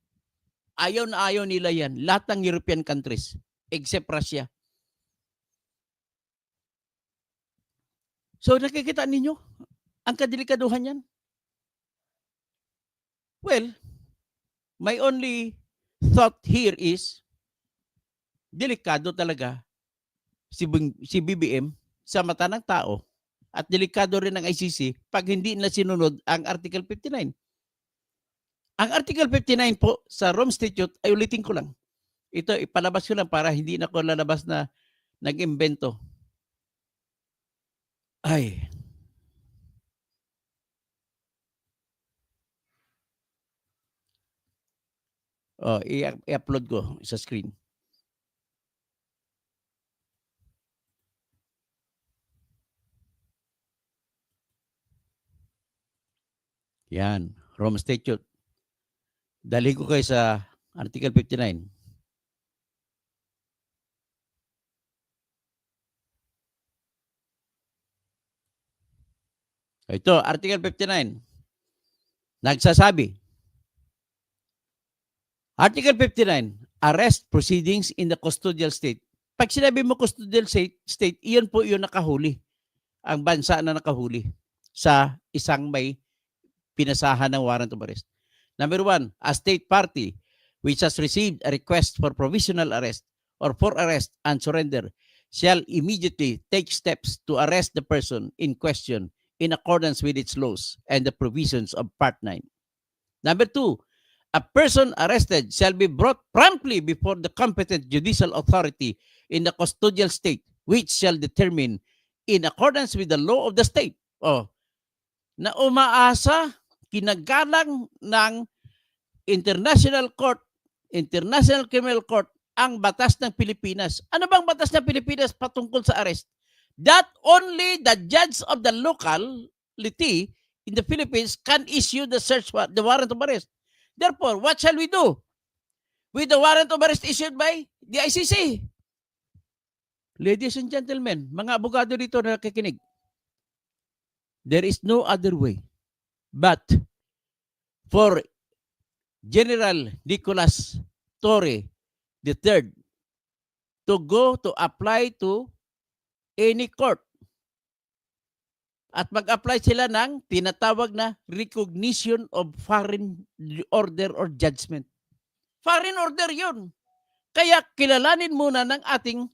Ayaw na ayaw nila yan. Lahat ng European countries, except Russia. So nakikita ninyo ang kadelikaduhan yan? Well, my only thought here is, delikado talaga si BBM sa mata ng tao at delikado rin ang ICC pag hindi na sinunod ang Article 59. Ang Article 59 po sa Rome Statute, ay ulitin ko lang. Ito, ipalabas ko lang para hindi na ko lalabas na nag-imbento. Ay. Oh, i-upload ko sa screen. Yan, Rome Statute. Dali ko kayo sa Article 59. Ito, Article 59. Nagsasabi, Article 59, arrest proceedings in the custodial state. Pag sinabi mo custodial state, iyon po yung nakahuli. Ang bansa na nakahuli sa isang may pinasahan ng warrant of arrest. Number 1, a state party which has received a request for provisional arrest or for arrest and surrender shall immediately take steps to arrest the person in question in accordance with its laws and the provisions of Part 9. Number 2, a person arrested shall be brought promptly before the competent judicial authority in the custodial state, which shall determine in accordance with the law of the state. Na umaasa, kinagalang ng International Court, International Criminal Court, ang batas ng Pilipinas. Ano bang batas ng Pilipinas patungkol sa arrest? That only the judge of the locality in the Philippines can issue the warrant of arrest. Therefore, what shall we do with the warrant of arrest issued by the ICC? Ladies and gentlemen, mga abogado dito na nakikinig, there is no other way but for General Nicolas Torre III to go to apply to any court at mag-apply sila ng tinatawag na recognition of foreign order or judgment. Foreign order yun. Kaya kilalanin muna ng ating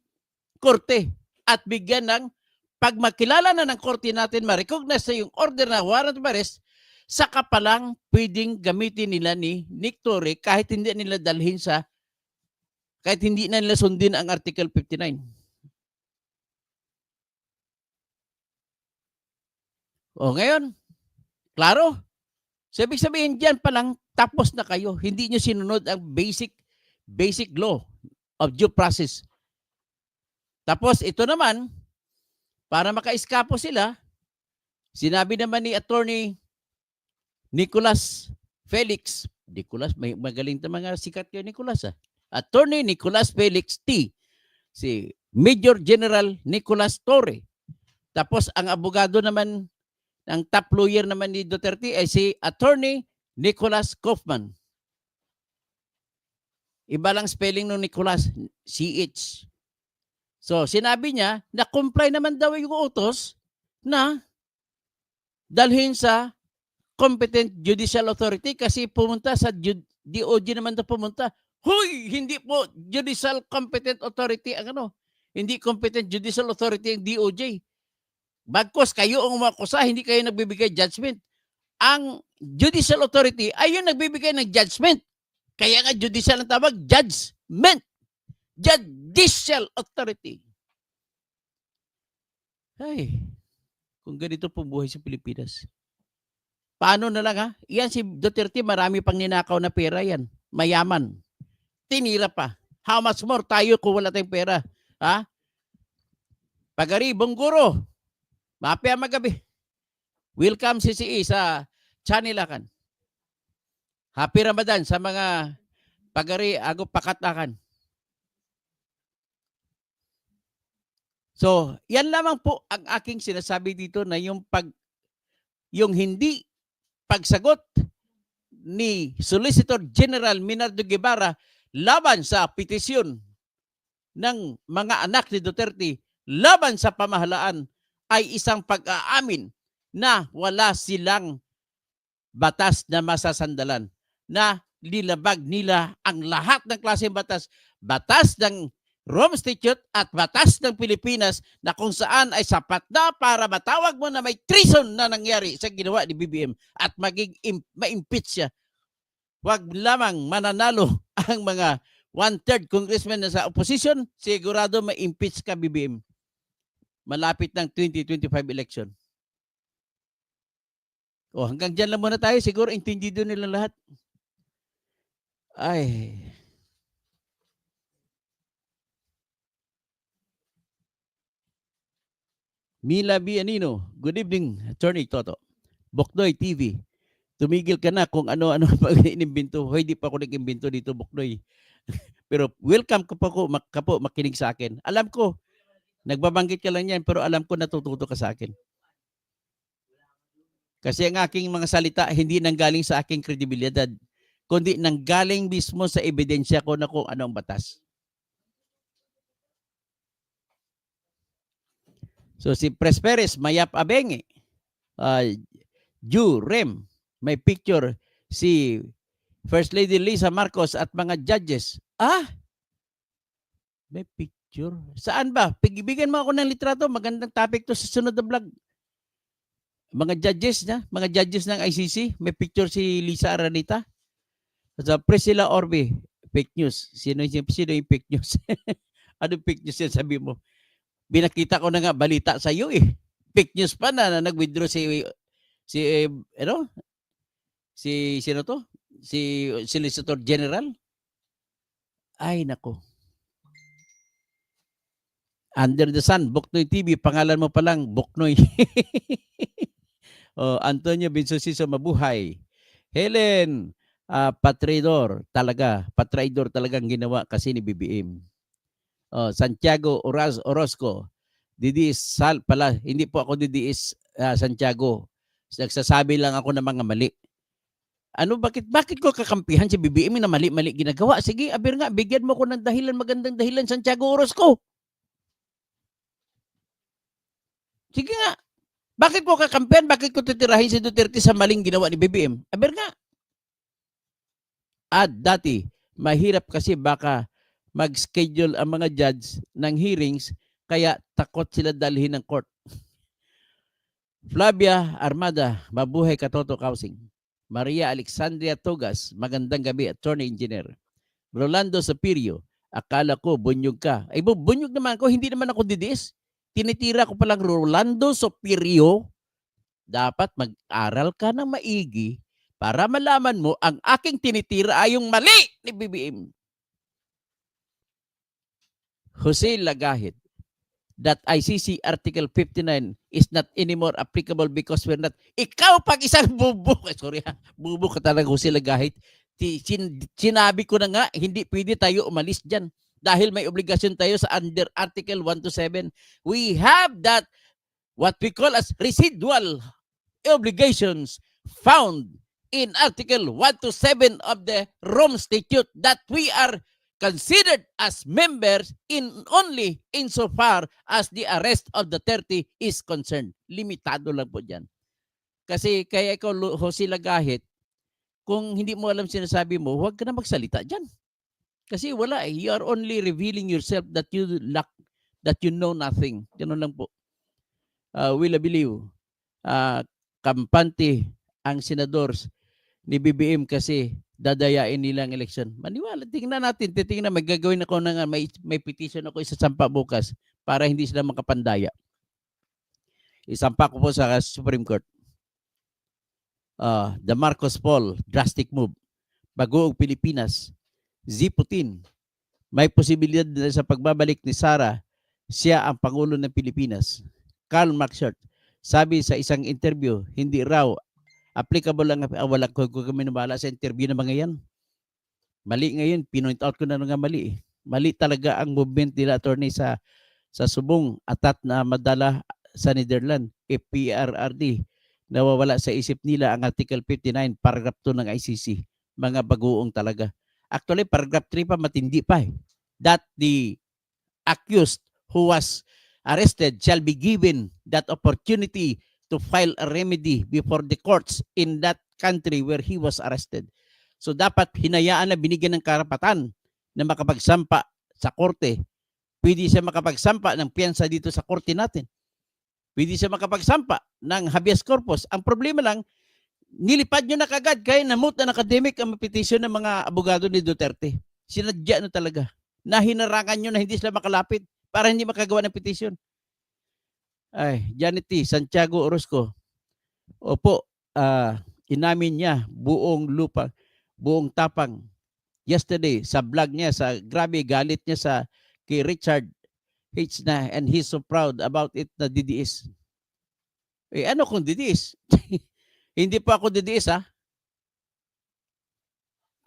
korte at bigyan ng, pag makilala na ng korte natin, ma-recognize na yung order na warrant of arrest, saka pa lang pwedeng gamitin nila ni Nick Torre kahit hindi nila dalhin sa Kahit hindi na nila sundin ang Article 59. O ngayon, klaro? So, ibig sabihin dyan pa lang, tapos na kayo. Hindi nyo sinunod ang basic law of due process. Tapos ito naman, para maka-eskapo sila, sinabi naman ni Attorney Nicolas Felix, may magaling na mga sikat kayo Nicolas. Attorney Nicolas Felix T. Si Major General Nicolas Torre. Tapos ang abogado naman, ang top lawyer naman ni Duterte ay si Attorney Nicholas Kaufman. Iba lang spelling ng Nicholas, CH. So, sinabi niya na comply naman daw yung utos na dalhin sa competent judicial authority kasi pumunta sa DOJ naman daw pumunta. Hoy, hindi po judicial competent authority ang ano. Hindi competent judicial authority ang DOJ. Bagkos kayo ang umakusa, hindi kayo nagbibigay judgment. Ang judicial authority ay yung nagbibigay ng judgment. Kaya nga judicial ang tawag, judgment. Judicial authority. Ay, kung ganito po buhay sa Pilipinas. Paano na lang ha? Yan si Duterte, marami pang ninakaw na pera yan. Mayaman. Tinira pa. How much more tayo kung wala tayong pera? Ha? Pagari, Bongguro. Mapia magabi. Welcome CCE sa Chanilakan. Happy Ramadan sa mga pagari ago pakatakan. So, yan lamang po ang aking sinasabi dito na yung hindi pagsagot ni Solicitor General Minardo Guevara laban sa petisyon ng mga anak ni Duterte laban sa pamahalaan ay isang pag-aamin na wala silang batas na masasandalan, na nilabag nila ang lahat ng klaseng batas, batas ng Rome Statute at batas ng Pilipinas na kung saan ay sapat na para matawag mo na may treason na nangyari sa ginawa ni BBM at ma-impeach siya. Huwag lamang mananalo ang mga 1/3 congressman na sa opposition, sigurado ma-impeach ka BBM. Malapit ng 2025 election. O hanggang dyan lang muna tayo. Siguro intindido nila lahat. Ay. Mila Bianino. Good evening, Attorney Toto. Boknoy TV. Tumigil ka na kung ano-ano pag inimbento. Hoy, di pa ako nag-imbento dito, Boknoy. Pero welcome ka po makinig sa akin. Alam ko, nagbabanggit ka lang yan, pero alam ko natututo ka sa akin. Kasi ang aking mga salita hindi nanggaling sa aking kredibilidad, kundi nanggaling mismo sa ebidensya ko na kung anong batas. So si Presperes, Mayap Abenge, Ju Rem, may picture si First Lady Lisa Marcos at mga judges. May picture. Saan ba? Bigyan mo ako ng litrato. Magandang topic to sa sunod na vlog. Mga judges ng ICC, may picture si Lisa Aranita. Sa Priscilla Orbe, fake news. Sino yung fake news? Ano fake news yan? Sabi mo. Binakita ko na nga balita sa iyo eh. Fake news pa na nag-withdraw si sino to? Si Solicitor General. Ay nako. Under the Sun, Boknoy TV, pangalan mo pa lang, Boknoy. Antonio Vincosiso, mabuhay. Helen, patraidor talagang ginawa kasi ni BBM. Santiago Orozco, Didiis Sal pala, hindi po ako Didiis Santiago. Nagsasabi lang ako ng mga mali. Bakit ko kakampihan si BBM na mali-mali ginagawa? Sige, aber nga, bigyan mo ko ng dahilan, magandang dahilan, Santiago Orozco. Sige nga. Bakit ko kakampihan? Bakit ko titirahin si Duterte sa maling ginawa ni BBM? Aber nga. At dati, mahirap kasi baka mag-schedule ang mga judge ng hearings kaya takot sila dalhin ng court. Flavia Armada, mabuhay ka Toto Kausing. Maria Alexandria Togas, magandang gabi, Attorney Engineer. Rolando Sapirio, Akala ko bunyog ka. Ay bunyog naman ako, hindi naman ako didis. Tinitira ko palang Rolando Sopirio. Dapat mag-aral ka ng maigi para malaman mo ang aking tinitira ay yung mali ni BBM. Jose Lagahit, that ICC Article 59 is not anymore applicable because we're not... Ikaw pag isang bubuk, sorry ha, bubuk ka talaga Jose Lagahit, sinabi ko na nga, hindi pwede tayo umalis dyan dahil may obligasyon tayo sa under Article 1 to 7. We have that, what we call as residual obligations found in Article 1 to 7 of the Rome Statute that we are considered as members in only insofar as the arrest of the 30 is concerned. Limitado lang po dyan. Kasi kaya ikaw, Jose Lagahit, kung hindi mo alam sinasabi mo, huwag ka na magsalita dyan. Kasi wala eh. You are only revealing yourself that you lack, that you know nothing. Ganun lang po. Will I believe, kampante ang senadors ni BBM kasi dadayain nila ang eleksyon. Maniwala, tingnan natin, titingnan, may gagawin ako na nga, may petition ako isasampa bukas para hindi sila makapandaya. Isampa ko po sa Supreme Court. The Marcos Paul, drastic move. Bagoong Pilipinas, Z. Putin, may posibilidad na sa pagbabalik ni Sara, siya ang Pangulo ng Pilipinas. Karl Marxert, sabi sa isang interview, hindi raw applicable lang, wala ko kami nabala sa interview na mga yan. Mali ngayon, pinoint out ko na nga mali. Mali talaga ang movement nila, attorney, sa subong atat na madala sa Netherlands, PRRD. Nawawala sa isip nila ang Article 59, paragraph 2 ng ICC. Mga bagoong talaga. Actually, paragraph 3 pa, matindi pa eh. That the accused who was arrested shall be given that opportunity to file a remedy before the courts in that country where he was arrested. So dapat hinayaan na binigyan ng karapatan na makapagsampa sa korte. Pwede siya makapagsampa ng piyansa dito sa korte natin. Pwede siya makapagsampa ng habeas corpus. Ang problema lang, nilipad nyo na kagad kaya namut na academic ang petition ng mga abogado ni Duterte. Sinadya na talaga. Nahinarangan nyo na hindi sila makalapit para hindi makagawa ng petition. Ay, Janet T. Santiago Orozco. Opo, inamin niya buong lupa, buong tapang. Yesterday, sa vlog niya, sa grabe galit niya sa kay Richard H. na, and he's so proud about it na DDS. Eh, ano kung DDS? Hindi pa ako DDS, ha?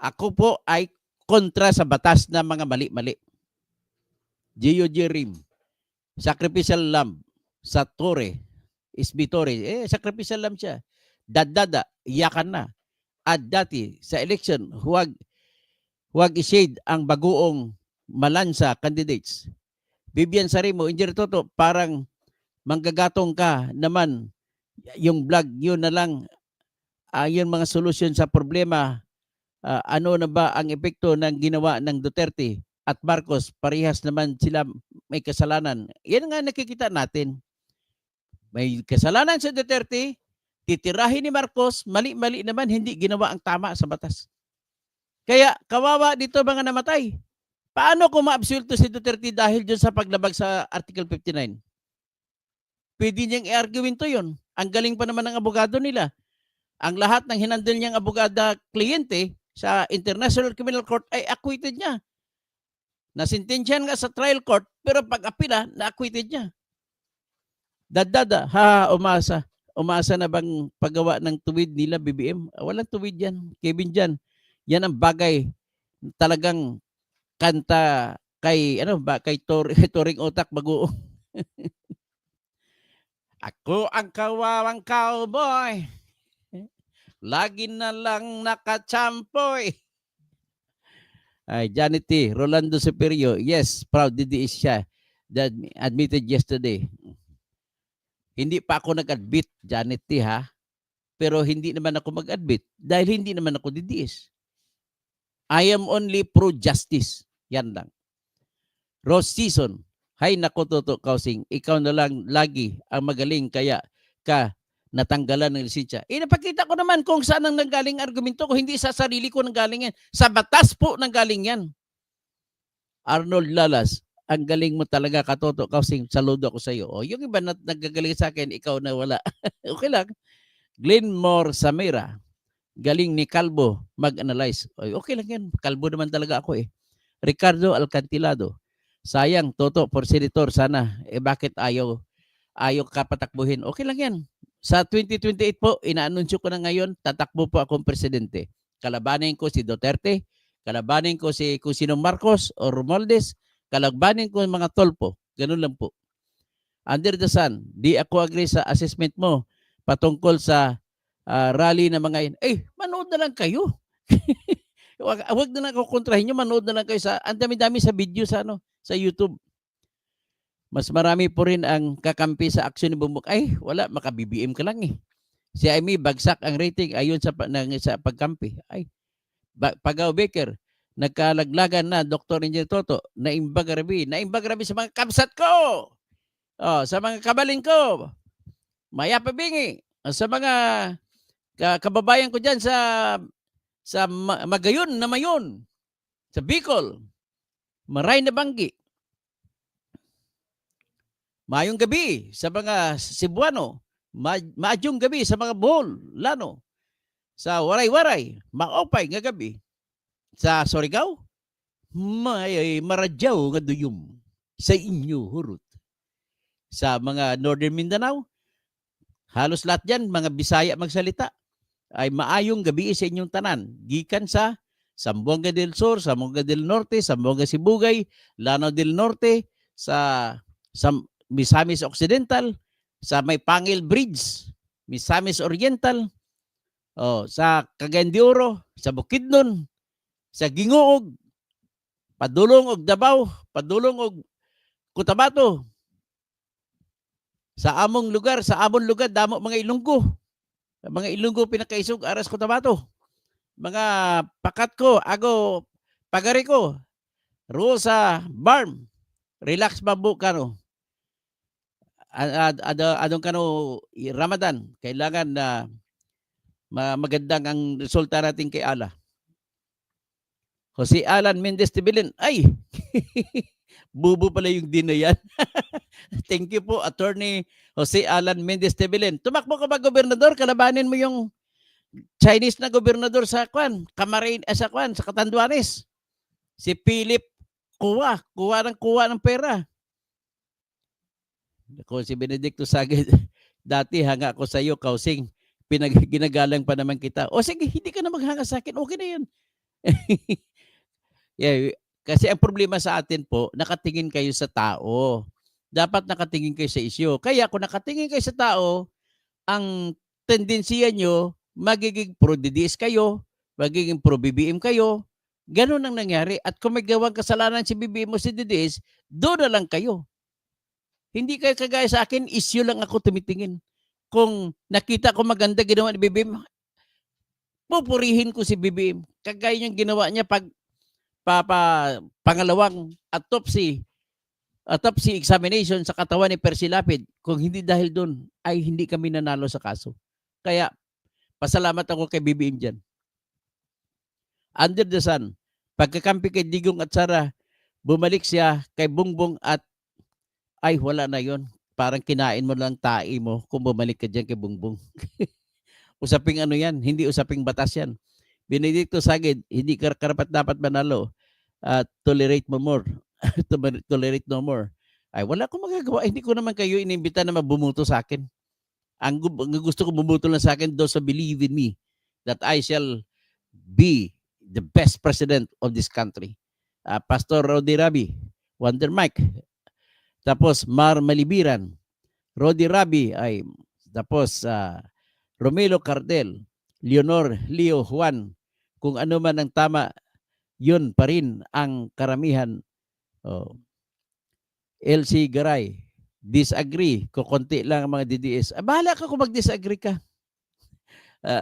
Ako po ay kontra sa batas na mga mali-mali. GOG Rim, sacrificial lamb, sa Torre, Isbitore, sacrificial lamb siya. Dadada, iyakan na. At dati, sa election, huwag i-shade ang bagoong malansa candidates. Vivian Sarimo, Engineer Toto, parang manggagatong ka naman yung vlog, yun na lang, yung mga solusyon sa problema, ano na ba ang epekto ng ginawa ng Duterte at Marcos, parehas naman sila may kasalanan. Yan nga nakikita natin. May kasalanan sa Duterte, titirahin ni Marcos, mali-mali naman, hindi ginawa ang tama sa batas. Kaya kawawa dito mga namatay. Paano kung ma-absolto si Duterte dahil dyan sa paglabag sa Article 59? Pwede niyang i-arguin to yun. Ang galing pa naman ng abogado nila. Ang lahat ng hinandel niyang abogada kliyente sa International Criminal Court ay acquitted niya. Nasintensyahan nga sa trial court, pero pag-apila, na-acquitted niya. Dadada, umasa. Umasa na bang paggawa ng tuwid nila, BBM? Walang tuwid yan. Kevin dyan. Yan ang bagay talagang kanta kay kay Turing Otak Bagoong. Ako ang kawawang cowboy. Lagi na lang nakachampoy. Ay, Janet T. Rolando Superior. Yes, proud DDS siya. That admitted yesterday. Hindi pa ako nag-admit, Janet T. ha? Pero hindi naman ako mag-admit dahil hindi naman ako DDS. I am only pro-justice. Yan lang. Rose Season. Hay nako Toto Kausing. Ikaw na lang lagi ang magaling kaya ka natanggalan ng lisensya. Napakita ko naman kung saan ang nanggaling argumento ko. Hindi sa sarili ko nanggaling yan. Sa batas po nanggaling yan. Arnold Lalas, ang galing mo talaga, Katoto Kausing, saludo ako sa iyo. O, yung iba na nagagaling sa akin, ikaw na wala. Okay lang. Glenmore Samira, galing ni Calvo mag-analyze. O, okay lang yan. Calvo naman talaga ako eh. Ricardo Alcantilado, sayang, Toto, for senator, sana. Eh bakit ayaw ka patakbuhin? Okay lang yan. Sa 2028 po, inaanunsyo ko na ngayon, tatakbo po akong presidente. Kalabanin ko si Duterte, kalabanin ko si kung sino Marcos o Romualdez, kalabanin ko yung mga tolpo. Ganun lang po. Under the sun, di ako agree sa assessment mo patungkol sa rally na mga yun. Manood na lang kayo. Wag na lang ako kontrahin nyo, manood na lang kayo sa, ang dami-dami sa video sa sa YouTube. Mas marami po rin ang kakampi sa aksyon ni Bongbong. Wala, maka-BBM ka lang eh. Si Amy, bagsak ang rating ayon sa pagkampi. Pagaw Baker, nagkalaglagan na Dr. Engineer Toto, naimbag rabi sa mga kabsat ko. Sa mga kabaling ko. Maya Pabingi, sa mga kababayan ko diyan sa Magayon na Mayon, sa Bicol, Maray na Banggi. Mayong gabi sa mga Cebuano, maadyong gabi sa mga Bohol, Lano, sa Waray-Waray, maopay nga gabi. Sa Surigao, may maradyaw nga duyom sa inyo hurot. Sa mga Northern Mindanao, halos lahat dyan, mga Bisaya magsalita, ay maayong gabi sa inyong tanan. Gikan sa Zamboanga del Sur, Zamboanga del Norte, Zamboanga Sibugay, Lanao del Norte, sa Misamis Occidental, sa may Pangil Bridge, Misamis Oriental, sa Cagayan de Oro, sa Bukidnon, sa Gingoog, padulong og Davao, padulong og Cotabato, sa among lugar, damo mga Ilonggo pinakaisog aras Cotabato, mga pakat ko, ago pagari ko, ruo sa Barm, relax babu kano. Adong kano Ramadan, kailangan na magandang ang resulta natin kay Allah. Jose Alan Mendez Tibilin, bubo pala yung din na yan. Thank you po, Attorney Jose Alan Mendez Tibilin. Tumakbo ka ba, gobernador? Kalabanin mo yung Chinese na gobernador sa sa Catanduanes. Si Philip kuha ng pera. Ako si Benedicto Saged, dati hanga ako sa iyo, Kausing, ginagalang pa naman kita. O sige, hindi ka na maghanga sa akin, okay na yun. Kasi ang problema sa atin po, nakatingin kayo sa tao. Dapat nakatingin kayo sa isyu. Kaya kung nakatingin kayo sa tao, ang tendensiya nyo, magiging pro-DDS kayo, magiging pro-BBM kayo, ganun ang nangyari. At kung may gawang kasalanan si BBM o si DDS, doon na lang kayo. Hindi kayo kagaya sa akin, issue lang ako tumitingin. Kung nakita ko maganda ginawa ni BBM, pupurihin ko si BBM. Kagaya niyang ginawa niya pag pangalawang autopsy examination sa katawan ni Percy Lapid. Kung hindi dahil doon, ay hindi kami nanalo sa kaso. Kaya, pasalamat ako kay BBM dyan. Under the sun, pagkakampi kay Digong at Sara, bumalik siya kay Bongbong at wala na yon. Parang kinain mo lang tae mo kung bumalik ka dyan kay Bongbong. Usaping ano yan, hindi usaping batas yan. Benedicto Saged, hindi karapat dapat manalo. Tolerate mo more. Tolerate no more. Wala akong magagawa. Hindi ko naman kayo inimbita na mabumoto sa akin. Ang gusto ko bumuto lang sa akin, those who believe in me that I shall be the best president of this country. Pastor Rodi Rabi, Wonder Mike, tapos Mar Malibiran, Rodi Rabi, tapos Romelo Cardel, Leonor Leo Juan, kung ano man ang tama, yun pa rin ang karamihan. LC Garay, disagree, kukunti lang ang mga DDS. Bahala ka kung mag-disagree ka.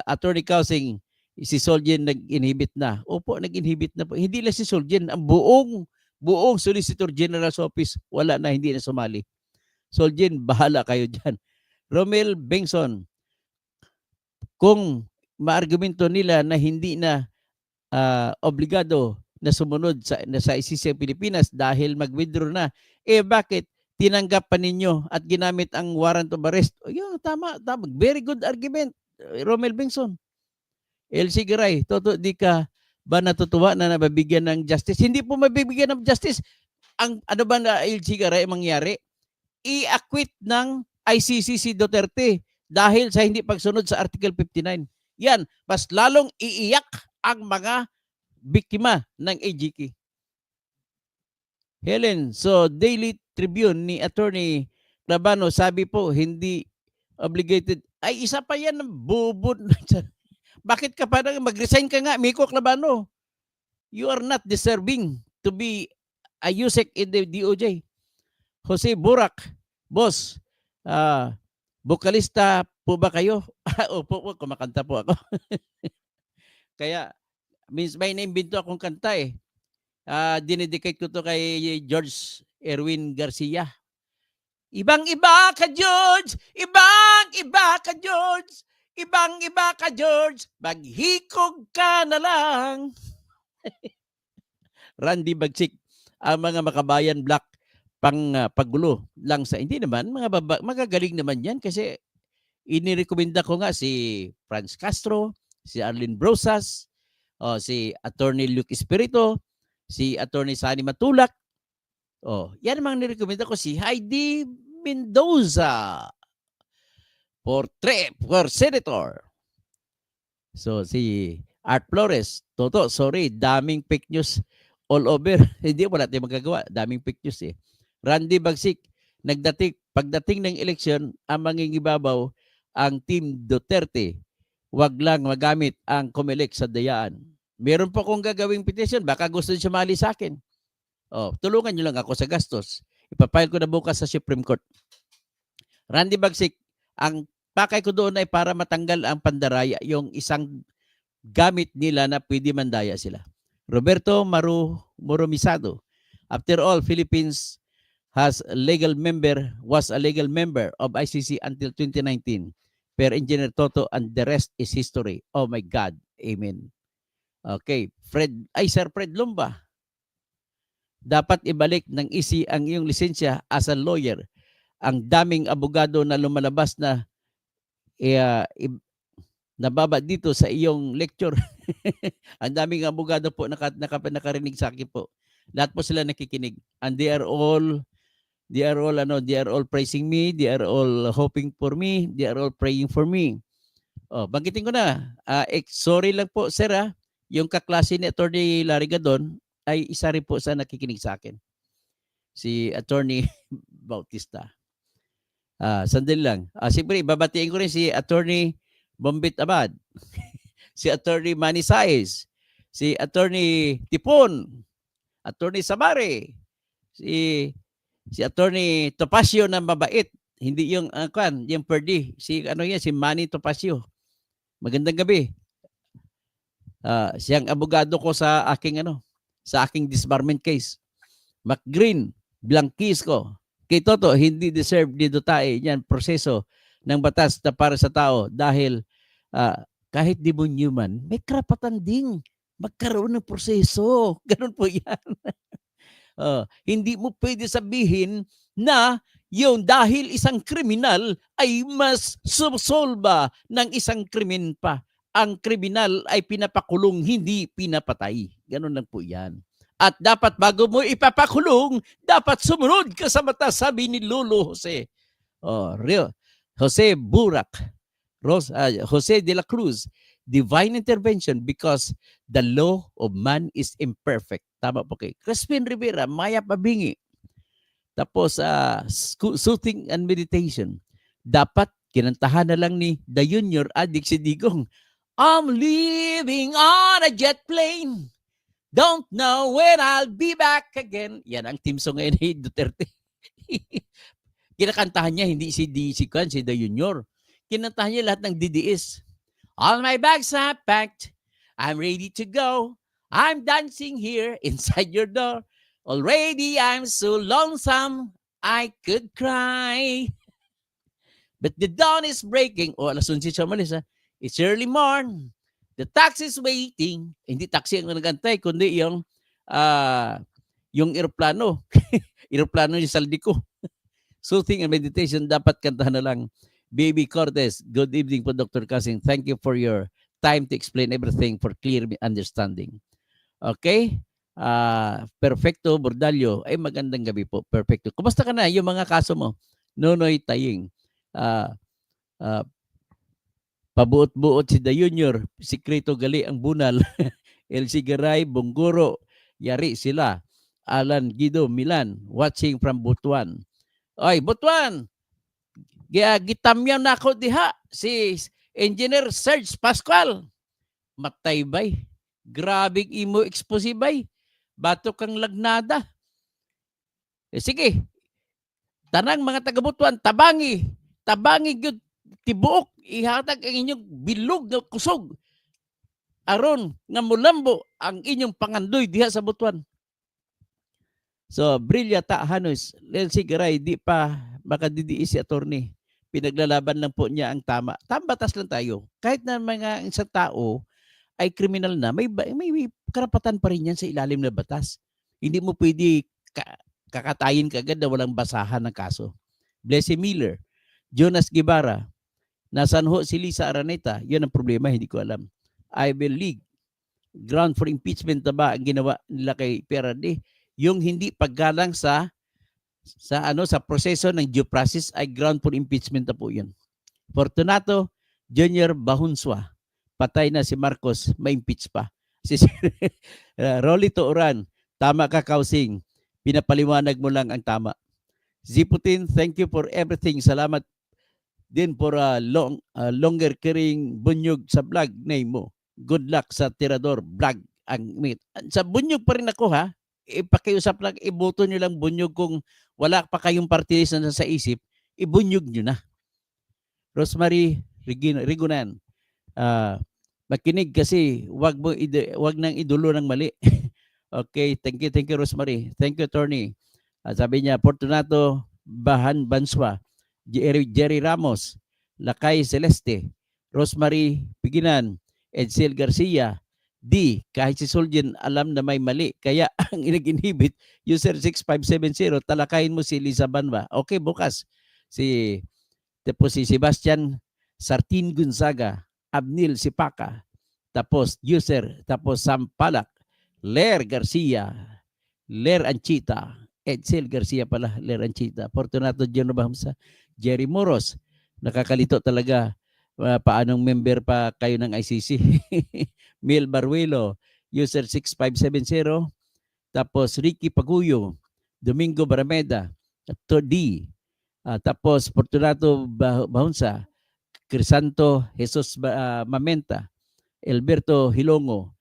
Attorney Kausing, si Soljen nag-inhibit na. Opo, nag-inhibit na po. Hindi lang si Soljen, ang buong Solicitor General's Office, wala na, hindi na sumali. Soljen, bahala kayo dyan. Romel Bengson, kung maargumento nila na hindi na obligado na sumunod sa ICC Pilipinas dahil mag-withdraw na. Bakit? Tinanggap pa ninyo at ginamit ang warrant of arrest. Yun, tama. Very good argument, Romel Bengson. LC Garay, di ka ba natutuwa na nabibigyan ng justice? Hindi po mabibigyan ng justice. Ang ano ba na LC Garay mangyari? I-acquit ng ICC si Duterte dahil sa hindi pagsunod sa Article 59. Yan, mas lalong iiyak ang mga biktima ng AGK. Helen, so Daily Tribune ni Attorney Clavano, sabi po, hindi obligated. Ay, isa pa yan, bubod. Bakit ka parang mag-resign ka nga, Miko Clavano? You are not deserving to be a USEC in the DOJ. Jose Burak, boss, bokalista po ba kayo? Opo, kumakanta po ako. Kaya, means may naimbento akong kanta eh. Dinedicate ko to kay George Erwin Garcia. Ibang-iba ka, George! Ibang-iba ka, George! Ibang-iba ka, George! Maghikog ka na lang! Randy Bagsik, ang mga makabayan black paggulo lang sa... Hindi naman, magagaling naman yan kasi inirekomenda ko nga si Franz Castro, si Arlene Brosas, si Attorney Luke Espirito, si Attorney Sani Matulak. Yan ang mga nirekomenda ko. Si Heidi Mendoza for Senator. So, si Art Flores. Toto, sorry, daming fake news all over. Hindi, wala tayong magagawa. Daming fake news eh. Randy Bagsik, pagdating ng eleksyon, ang mangingibabaw ang Team Duterte. Wag lang magamit ang COMELEC sa dayaan. Meron po akong gagawing petition. Baka gusto niyo sumali sa akin. Tulungan niyo lang ako sa gastos. Ipapile ko na bukas sa Supreme Court. Randy Bagsik, ang pakay ko doon ay para matanggal ang pandaraya, yung isang gamit nila na pwede mandaya sila. Roberto Moromisado, after all, Philippines was a legal member of ICC until 2019. Per Engineer Toto, and the rest is history. Oh my God. Amen. Okay. Sir Fred Lumba, dapat ibalik ng EC ang iyong lisensya as a lawyer. Ang daming abogado na lumalabas na nababa dito sa iyong lecture. Ang daming abogado po nakarinig sa akin po. Lahat po sila nakikinig. And they are all praising me, they are all hoping for me, they are all praying for me. Banggitin ko na. Sorry lang po, sir, yung kaklase ni Attorney Larry Gadon ay isa rin po sa nakikinig sa akin. Si Attorney Bautista. Sandali lang. Siyempre, babatiin ko rin si Attorney Bombit Abad, si Attorney Manny Saez, si Attorney Tipon, Attorney Samare, si Attorney Topacio na mabait, hindi yung yung Perdi, si Manny Topacio. Magandang gabi. Siyang abogado ko sa aking disbarment case. McGreen, Blanquis ko. Kay Toto, hindi deserve dito tayo yan proseso ng batas na para sa tao dahil kahit demonyo man, may karapatan ding magkaroon ng proseso. Ganun po yan. Hindi mo pwede sabihin na yung dahil isang kriminal ay mas susolba ng isang krimen pa. Ang kriminal ay pinapakulong, hindi pinapatay. Ganun lang po yan. At dapat bago mo ipapakulong, dapat sumunod ka sa mata, sabi ni Lolo Jose. Jose Burak, Jose de la Cruz, divine intervention because the law of man is imperfect. Tama po kay Crispin Rivera, Maya Pabingi. Tapos, soothing and meditation. Dapat kinantahan na lang ni The Junior Addict si Digong. I'm living on a jet plane. Don't know when I'll be back again. Yan ang team song ngayon ni Duterte. Kinakantahan niya, hindi si The Junior. Kinantahan niya lahat ng DDS. All my bags are packed. I'm ready to go. I'm dancing here inside your door. Already I'm so lonesome, I could cry. But the dawn is breaking. Alas 11 siya malis. It's early morn. The taxi's waiting. Hindi taxi ang nagantay, kundi yung yung eroplano. Eroplano yung saldi ko. Soothing and meditation, dapat kantahan na lang. Baby Cortez, good evening po Dr. Kasing. Thank you for your time to explain everything for clear understanding. Okay? Perfecto, Bordalyo. Ay, magandang gabi po. Perfecto. Kumusta ka na? Yung mga kaso mo? Nonoy Taying. Pabuot-buot si The Junior. Sikreto gali ang bunal. El Sigaray, Bonggoro. Yari sila. Alan Guido Milan. Watching from Butuan. Oy, Butuan! Gitamyaw na ako diha. Si Engineer Serge Pascual. Matay bay. Grabing imo exposibay. Bato kang lagnada. Sige. Tanang mga taga-Butuan, tabangi. Tabangi gyud tibuok. Ihatag ang inyong bilog na kusog. Aron nga mulambo ang inyong pangandoy diha sa Butuan. So, Brilla ta Hanos, Lelsi Garay, di pa makadidiis si attorney. Pinaglalaban lang po niya ang tama. Tambatas lang tayo. Kahit na mga isang tao ay kriminal na, may karapatan pa rin yan sa ilalim na batas. Hindi mo pwede kakatayin kagad na walang basahan ng kaso. Blessy Miller, Jonas Guevara, nasan ho si Lisa Araneta? Yun ang problema, hindi ko alam. Ivy League, ground for impeachment na ba ang ginawa nila kay PRD? Yung hindi paggalang sa proseso ng due process ay ground for impeachment na po yun. Fortunato Junior Bahunswa, patay na si Marcos, ma-impeach pa. Si Rolito Oran, tama ka Kausing, pinapaliwanag mo lang ang tama. Ziputin, thank you for everything. Salamat din for longer carrying bunyog sa vlog name mo. Good luck sa tirador vlog. Sa bunyog pa rin ako ha. Ipakiusap lang, iboto nyo lang bunyog kung wala pa kayong party list na sa isip, ibunyog nyo na. Rosemary Rigunan, makinig kasi wag nang idulo ng mali. Okay, thank you Rosemary. Thank you attorney. Sabi niya, Fortunato Banswa, Jerry Ramos, Lakay Celeste, Rosemary Piginan, Edsel Garcia, D, kahit si Soljen alam na may mali. Kaya ang inag-inhibit, user 6570, talakayin mo si Lisa Banwa. Okay, bukas. Tapos si Sebastian Sartin Gonzaga, Abnil Sipaka, tapos user, tapos Sam Palak, Ler Garcia, Ler Anchita, Edsel Garcia pala, Ler Anchita, Fortunato Genovamsa, Jerry Moros. Nakakalito talaga. Paanong member pa kayo ng ICC? Mil Baruelo, user 6570, tapos Ricky Paguyo, Domingo Barameda, D, tapos Fortunato Bahunsa, Crisanto Jesus Mamenta, Alberto Hilongo,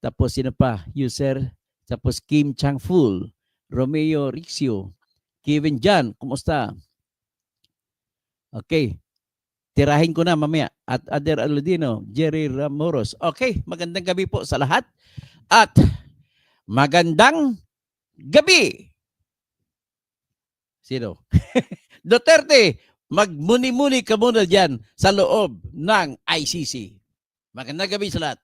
tapos sino pa? User, tapos Kim Changful, Romeo Rixio, Kevin Jan, kumusta? Okay. Tirahin ko na mamaya. At Ader Aludino, Jerry Ramoros. Okay, magandang gabi po sa lahat. At magandang gabi. Sino? Duterte, magmuni-muni ka muna dyan sa loob ng ICC. Magandang gabi sa lahat.